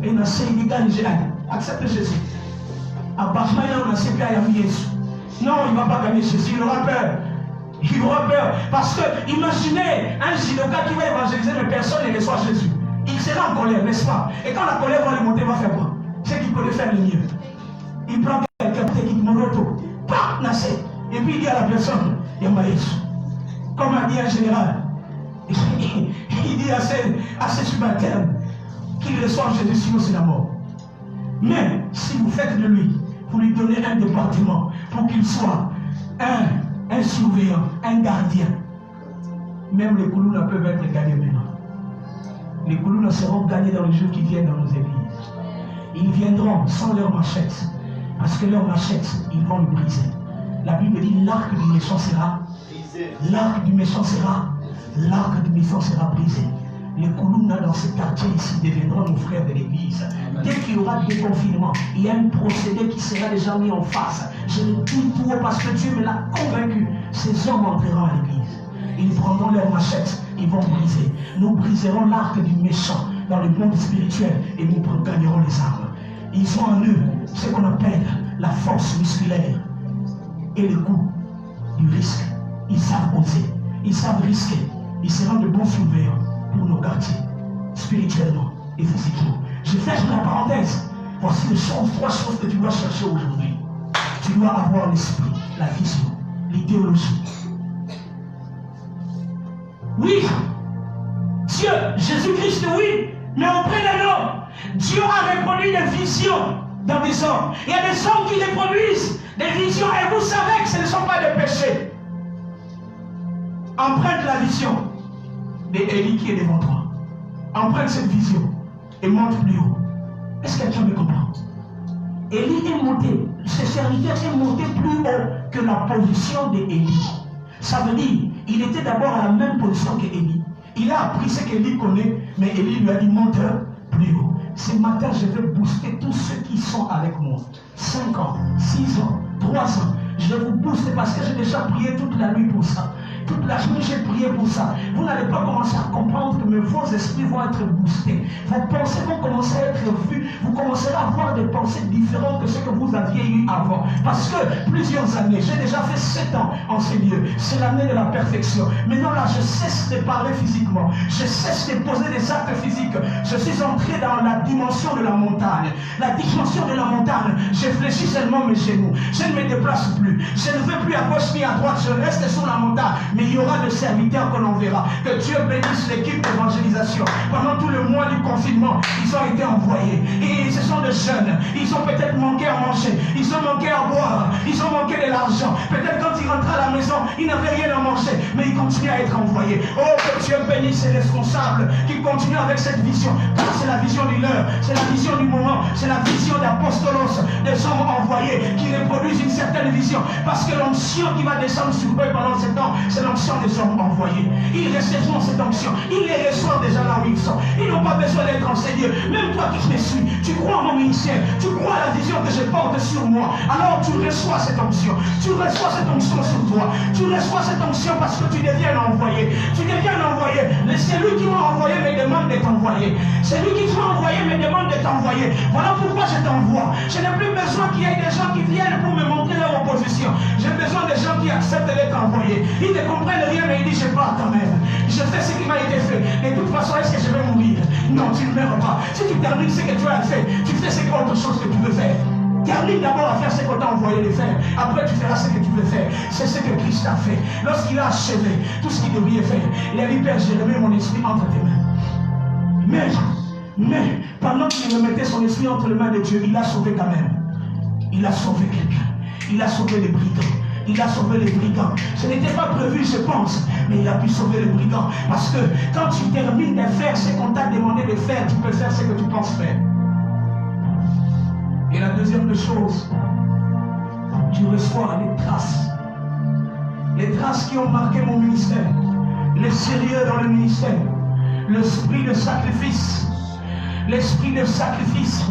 Et il a dit, gagne Jésus. Accepte Jésus. À partir de là, on a dit, non, il ne va pas gagner Jésus, il aura peur. Il aura peur. Parce que, imaginez un judoka qui va évangéliser, mais personne ne reçoit Jésus. Il sera en colère, n'est-ce pas? Et quand la colère va lui monter, il va faire quoi? C'est qu'il connaît faire le mieux. Il prend quelqu'un qui dit moroto. Pas nassé. Et puis il dit à la personne, Yamaïs. Comme a dit un général. Il dit à ces subalternes qu'il reçoit Jésus, sinon c'est la mort. Mais si vous faites de lui, vous lui donnez un département pour qu'il soit un surveillant, un gardien. Même les Koulouna peuvent être gagnés maintenant. Les Koulouna seront gagnés dans les jours qui viennent dans nos églises. Ils viendront sans leurs machettes. Parce que leurs machettes, ils vont le briser. La Bible dit l'arc du méchant sera. L'arc du méchant sera. L'arc du méchant sera brisé. Les Koulouna dans ce quartier ici deviendront nos frères de l'église. Dès qu'il y aura des confinements, il y a un procédé qui sera déjà mis en face. Je le dis tout haut parce que Dieu me l'a convaincu. Ces hommes entreront à l'église. Ils prendront leurs machettes, ils vont briser. Nous briserons l'arc du méchant dans le monde spirituel et nous gagnerons les armes. Ils ont en eux ce qu'on appelle la force musculaire et le goût du risque. Ils savent oser, ils savent risquer. Ils seront de bons surveillants pour nos quartiers, spirituellement et physiquement. Je ferme la parenthèse. Voici les trois choses que tu dois chercher aujourd'hui. Tu dois avoir l'esprit, la vision, l'idéologie. Oui, Dieu, Jésus-Christ, oui, mais auprès d'un homme, Dieu a reproduit des visions dans des hommes. Il y a des hommes qui reproduisent des visions et vous savez que ce ne sont pas des péchés. Emprunte la vision d'Élie qui est devant toi. Emprunte cette vision et monte plus haut. Est-ce que quelqu'un me comprend? Élie est monté, ses serviteurs est monté plus haut que la position d'Élie. Ça veut dire, il était d'abord à la même position qu'Élie. Il a appris ce qu'Élie connaît, mais Élie lui a dit monte plus haut. Ce matin, je vais booster tous ceux qui sont avec moi. 5 ans, 6 ans, 3 ans. Je vais vous booster parce que j'ai déjà prié toute la nuit pour ça. Toute la journée, j'ai prié pour ça. Vous n'allez pas commencer à comprendre que vos esprits vont être boostés. Vos pensées vont commencer à être vues. Vous commencerez à avoir des pensées différentes que ce que vous aviez eu avant. Parce que plusieurs années, j'ai déjà fait 7 ans en ces lieux. C'est l'année de la perfection. Maintenant là, je cesse de parler physiquement. Je cesse de poser des actes physiques. Je suis entré dans la dimension de la montagne. La dimension de la montagne, je fléchis seulement mes genoux. Je ne me déplace plus. Je ne vais plus à gauche ni à droite. Je reste sur la montagne. Mais il y aura des serviteurs que l'on verra. Que Dieu bénisse l'équipe d'évangélisation. Pendant tout le mois du confinement, ils ont été envoyés. Et ce sont des jeunes. Ils ont peut-être manqué à manger. Ils ont manqué à boire. Ils ont manqué de l'argent. Peut-être quand ils rentraient à la maison, ils n'avaient rien à manger. Mais ils continuent à être envoyés. Oh, que Dieu bénisse les responsables qui continuent avec cette vision. Car c'est la vision du leur. C'est la vision du moment. C'est la vision d'apostolos. Des hommes envoyés qui reproduisent une certaine vision. Parce que l'onction qui va descendre sur eux pendant ce temps, c'est l'onction des hommes envoyés. Ils recevront cette onction. Ils les reçoivent déjà là où ils sont. Ils n'ont pas besoin d'être enseignés. Même toi qui me suis, tu crois en mon ministère. Tu crois à la vision que je porte sur moi. Alors tu reçois cette onction. Tu reçois cette onction sur toi. Tu reçois cette onction parce que tu deviens envoyé. Tu deviens envoyé. Celui qui m'a envoyé me demande d'être envoyé. Celui qui m'a envoyé me demande d'être envoyé. Voilà pourquoi je t'envoie. Je n'ai plus besoin qu'il y ait des gens qui viennent pour me montrer leur opposition. J'ai besoin des gens qui acceptent d'être envoyés. Ils ne comprennent rien, mais ils disent je pars quand même. Je fais ce qui m'a été fait. De toute façon, est-ce que je vais mourir? Non, tu ne meurs pas. Si tu termines ce que tu as fait, tu fais autre chose que tu veux faire. Termine d'abord à faire ce qu'on t'a envoyé de faire. Après, tu feras ce que tu veux faire. C'est ce que Christ a fait. Lorsqu'il a achevé tout ce qu'il devait faire, il a dit, Père, je remets mon esprit entre tes mains. Mais, pendant qu'il remettait son esprit entre les mains de Dieu, il a sauvé quand même. Il a sauvé quelqu'un. Il a sauvé les brigands. Il a sauvé les brigands. Ce n'était pas prévu, je pense, mais il a pu sauver les brigands. Parce que quand tu termines de faire ce qu'on t'a demandé de faire, tu peux faire ce que tu penses faire. Et la deuxième chose, tu reçois les traces. Les traces qui ont marqué mon ministère. Le sérieux dans le ministère. L'esprit de sacrifice. L'esprit de sacrifice.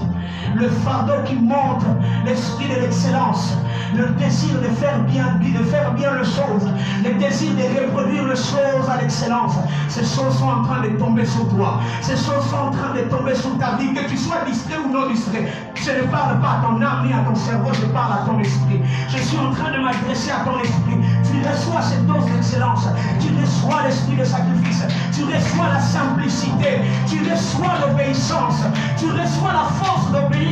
Le fardeau qui monte, l'esprit de l'excellence, le désir de faire bien les choses, le désir de reproduire les choses à l'excellence. Ces choses sont en train de tomber sur toi. Ces choses sont en train de tomber sur ta vie, que tu sois distrait ou non distrait. Je ne parle pas à ton âme ni à ton cerveau, je parle à ton esprit. Je suis en train de m'adresser à ton esprit. Tu reçois cette dose d'excellence, tu reçois l'esprit de sacrifice, tu reçois la simplicité, tu reçois l'obéissance, tu reçois la force d'obéir.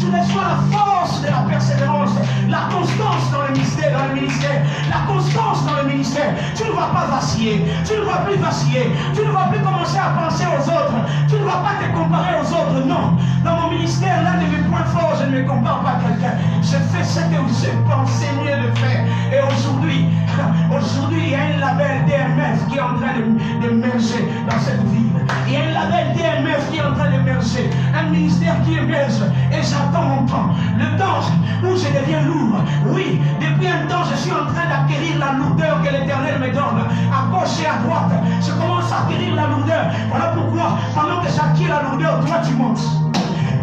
Tu reçois la force de la persévérance, la constance dans le ministère, la constance dans le ministère. Tu ne vas pas vaciller, tu ne vas plus vaciller, tu ne vas plus commencer à penser aux autres, tu ne vas pas te comparer aux autres, non. Dans mon ministère, l'un de mes points point fort, je ne me compare pas à quelqu'un. Je fais ce que je pensais mieux de faire. Et aujourd'hui, il y a un label DMF qui est en train d'émerger dans cette ville. Il y a un label DMF qui est en train d'émerger. Un ministère qui émerge. Et j'attends mon temps. Le temps où je deviens lourd. Oui, depuis un temps, je suis en train d'acquérir la lourdeur que l'Éternel me donne. À gauche et à droite, je commence à acquérir la lourdeur. Voilà pourquoi, pendant que j'acquiers la lourdeur, toi tu montes.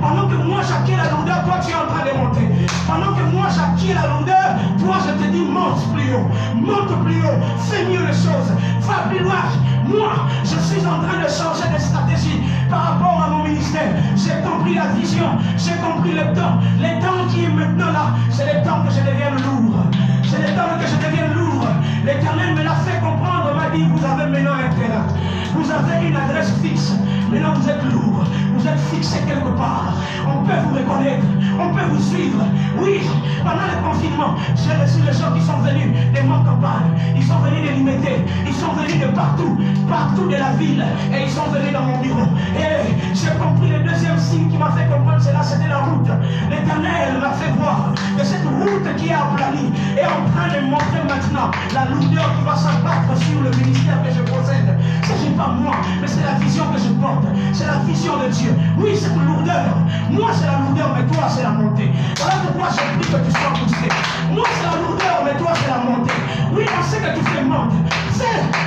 Pendant que moi j'acquiers la lourdeur, toi tu es en train de monter. Pendant que moi j'acquiers la lourdeur, toi je te dis monte plus haut, fais mieux les choses, va plus loin. Moi, je suis en train de changer de stratégie par rapport à mon ministère. J'ai compris la vision, j'ai compris le temps. Le temps qui est maintenant là, c'est le temps que je devienne lourd. C'est le temps que je devienne lourd. L'Éternel me l'a fait comprendre, m'a dit, vous avez maintenant un terrain. Vous avez une adresse fixe. Maintenant vous êtes lourd. Vous êtes fixé quelque part. On peut vous reconnaître. On peut vous suivre. Oui, pendant le confinement, j'ai reçu les gens qui sont venus des campagnes. Ils sont venus de Limité. Ils sont venus de partout. Partout de la ville. Et ils sont venus dans mon bureau. Et j'ai compris le deuxième signe qui m'a fait comprendre cela, c'était la route. L'Éternel m'a fait voir que cette route qui est aplanie est en train de montrer maintenant la lourdeur qui va s'abattre sur le ministère que je possède. Ce n'est pas moi, mais c'est la vision que je porte. C'est la vision de Dieu. Oui, c'est une lourdeur. Moi, c'est la lourdeur, mais toi, c'est la montée. Voilà pourquoi j'ai pris que tu sois poussé. Moi, c'est la lourdeur, mais toi, c'est la montée. Oui, dans ce que tu fais, monte.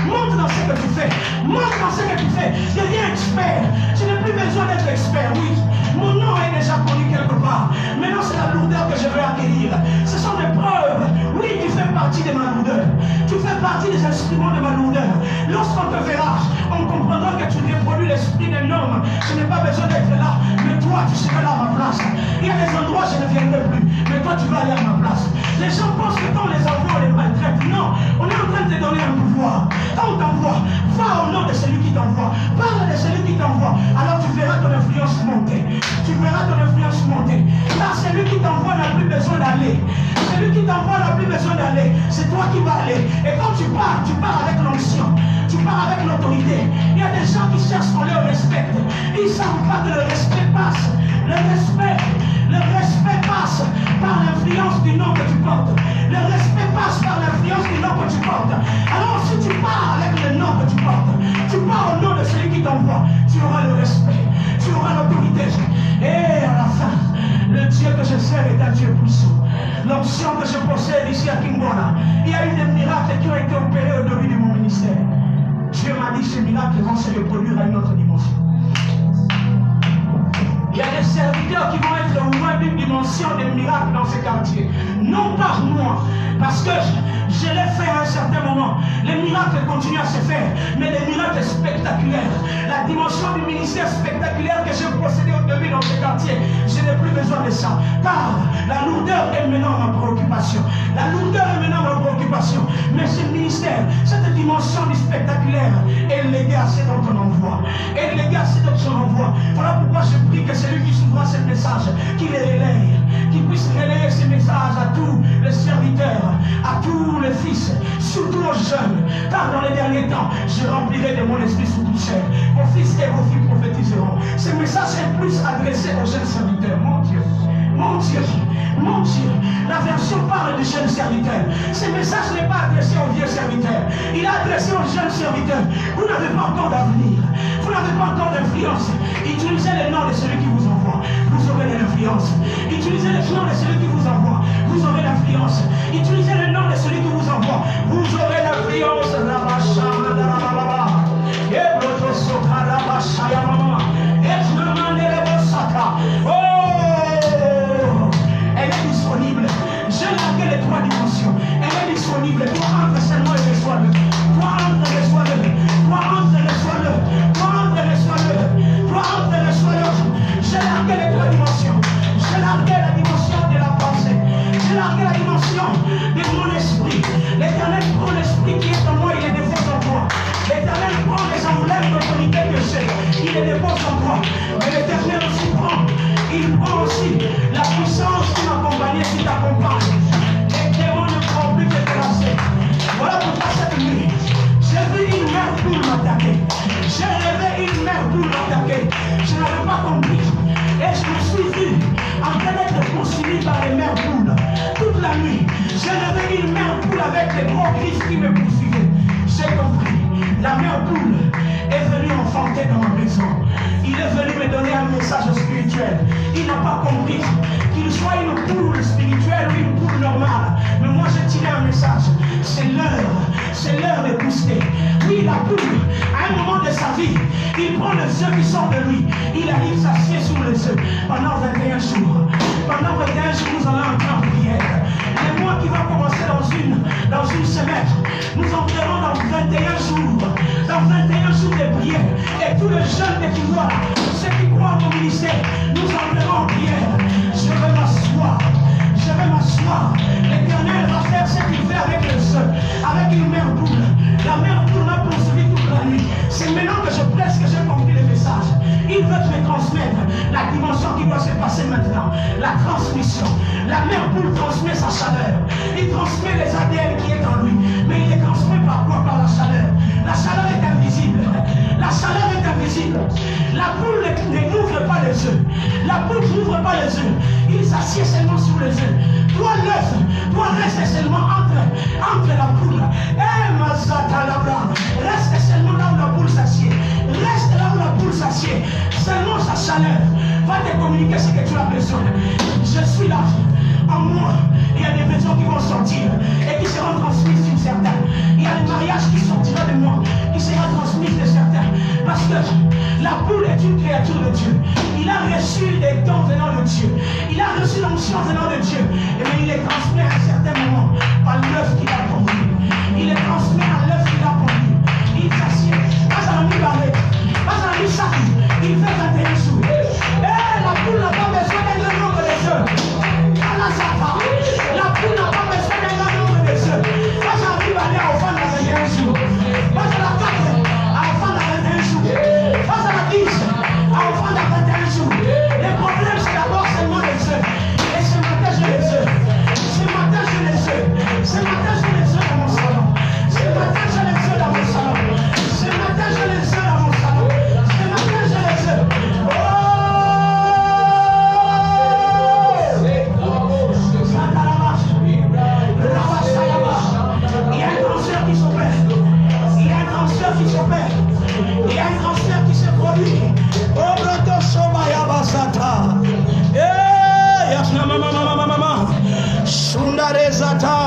Monte dans ce que tu fais. Monte dans ce que tu fais. Deviens expert. Je n'ai plus besoin d'être expert, oui. Mon nom est déjà connu quelque part. Maintenant, c'est la lourdeur que je veux acquérir. Ce sont des preuves. Oui, tu fais partie de ma lourdeur. Tu fais partie des instruments de ma lourdeur. Lorsqu'on te verra, on comprendra que tu reproduis l'esprit d'un homme. Je n'ai pas besoin d'être là, mais toi, tu seras là à ma place. Il y a des endroits où je ne viendrai plus, mais toi, tu vas aller à ma place. Les gens pensent que quand on les envoie, on les maltraite. Non, on est en train de te donner un pouvoir. Quand on t'envoie, va au nom de celui qui t'envoie. Parle de celui qui t'envoie. Alors tu verras ton influence monter. Tu verras ton influence monter. Car celui qui t'envoie n'a plus besoin d'aller. Celui qui t'envoie n'a plus besoin d'aller. C'est toi qui vas aller. Et quand tu pars avec l'onction. Tu pars avec l'autorité. Il y a des gens qui cherchent qu'on les respecte. Ils ne savent pas que le respect passe. Le respect passe par l'influence du nom que tu portes. Le respect passe par l'influence du nom que tu portes. Alors si tu pars avec le nom que tu portes, tu pars au nom de celui qui t'envoie, tu auras le respect, tu auras l'autorité. Et à la fin, le Dieu que je sers est un Dieu puissant. L'option que je possède ici à Kingwana, il y a eu des miracles qui ont été opérés au début de mon ministère. Dieu m'a dit que ces miracles vont se reproduire à une autre dimension. Il y a des serviteurs qui vont être au moins d'une dimension de miracles dans ces quartiers. Non par moi, parce que je l'ai fait à un certain moment. Les miracles continuent à se faire, mais des miracles spectaculaires. La dimension du ministère spectaculaire que j'ai possédé au début dans ces quartiers, je n'ai plus besoin de ça. Car la lourdeur est maintenant ma préoccupation. La lourdeur est maintenant ma préoccupation. Mais ce ministère, cette dimension du spectaculaire est léguée à ce dont on envoie. Est léguée à ce dont on envoie. Voilà pourquoi je prie que celui qui s'ouvre ce message, qu'il les relaye, qu'il puisse relayer ce message à tous les serviteurs, à tous les fils, surtout aux jeunes, car dans les derniers temps, je remplirai de mon esprit sous toute chair. Vos fils et vos filles prophétiseront. Ce message est plus adressé aux jeunes serviteurs. Mon Dieu, mon Dieu, mon Dieu. La version parle des jeunes serviteurs. Ce message n'est pas adressé aux vieux serviteurs. Il est adressé aux jeunes serviteurs. Vous n'avez pas encore d'avenir. Vous n'avez pas encore d'influence. Utilisez le nom de celui qui vous envoie. Vous aurez de l'influence. Utilisez le nom de celui qui vous envoie. Vous aurez l'influence. Utilisez le nom de celui qui vous envoie. Vous aurez l'influence. Oh, elle est disponible. Je laquelle les trois dimensions. Elle est disponible. Toi entre seulement et reçois-le. Toi entre reçois-le. Toi entre reçois-le. Toi entre reçois-le. Toi entre reçois-le. Je laquelle les trois dimensions. Je laquelle la dimension de la pensée. Je laquelle la dimension de mon esprit. L'Éternel prend l'esprit qui est en moi, il les dépose en toi. L'Éternel prend les emblèmes d'autorité que j'ai, il les dépose en toi. Mais l'Éternel aussi prend, il prend aussi la puissance qui m'accompagne, qui t'accompagne. Les démons ne pourront plus te placer. Voilà pourquoi cette nuit, j'ai vu une mer pour m'attaquer. J'ai rêvé une mer pour m'attaquer. Je n'avais pas compris. Et je me suis vu en des gros griffes qui me poursuivaient. J'ai compris. La mère poule est venue enfanter dans ma maison. Il est venu me donner un message spirituel. Il n'a pas compris qu'il soit une poule spirituelle ou une poule normale. Mais moi j'ai tiré un message. C'est l'heure de booster. Oui, la poule, à un moment de sa vie, il prend les œufs qui sortent de lui. Il arrive s'assied sur les œufs pendant 21 jours. Pendant 21 jours, nous allons entrer en prière. Le mois qui va commencer dans une semaine, nous entrerons dans 21 jours. Dans 21 jours de prière. Et tous les jeunes de Kingoa, ceux qui croient au ministère, nous entrerons en prière. Je vais m'asseoir. Je vais m'asseoir. L'Éternel va faire ce qu'il fait avec les œufs, avec une mère poule. La mère poule m'a poursuivi toute la nuit. C'est maintenant que je presse que j'ai compris le message. Il veut me transmettre la dimension qui doit se passer maintenant. La transmission. La mère poule transmet sa chaleur. Il transmet les ADN qui est en lui. Mais il les transmet par quoi? Par la chaleur. La chaleur est invisible. La chaleur est invisible. La poule n'ouvre pas les œufs. La poule n'ouvre pas les œufs. Il s'assied seulement sur les œufs. Toi l'œuf, toi reste seulement entre la poule. Reste seulement là où la poule s'assied. Reste là où la poule s'assied. Seulement sa chaleur va te communiquer ce que tu as besoin. Je suis là. En moi, il y a des maisons qui vont sortir et qui seront transmises sur certains. Il y a des mariages qui sortiront de moi, qui seront transmis de certains. Parce que la poule est une créature de Dieu. Il a reçu des dons venant de Dieu. Il a reçu l'onction venant de Dieu. Et bien il les transmet à un certain moment par l'œuf qu'il a pondu. Il les transmet à l'œuf qu'il a pondu. Il s'assied. Pas à la mi-barrée. Pas à la mi-sac. Il fait 21 jours. La poule n'a pas besoin d'un grand nombre de œufs. La poule n'a pas besoin d'un grand nombre de œufs. Pas j'arrive à aller à offrande à 21 jours. Pas à la 4 à offrande à 21 jours. Pas à la 10 à offrande à 21 jours. Le problème c'est d'abord seulement les œufs. Et ce matin j'ai les œufs. Ce matin j'ai les œufs. Ce matin j'ai les œufs dans mon salon. Ce matin j'ai les œufs dans mon salon. Ce matin j'ai les œufs dans mon salon. Ce matin j'ai les œufs. Il y a un transfert qui s'opère. Il y a un transfert qui s'opère. Il y a un transfert qui se produit. Obrato Sobaya Basata. Yasna mama. Sundarezata.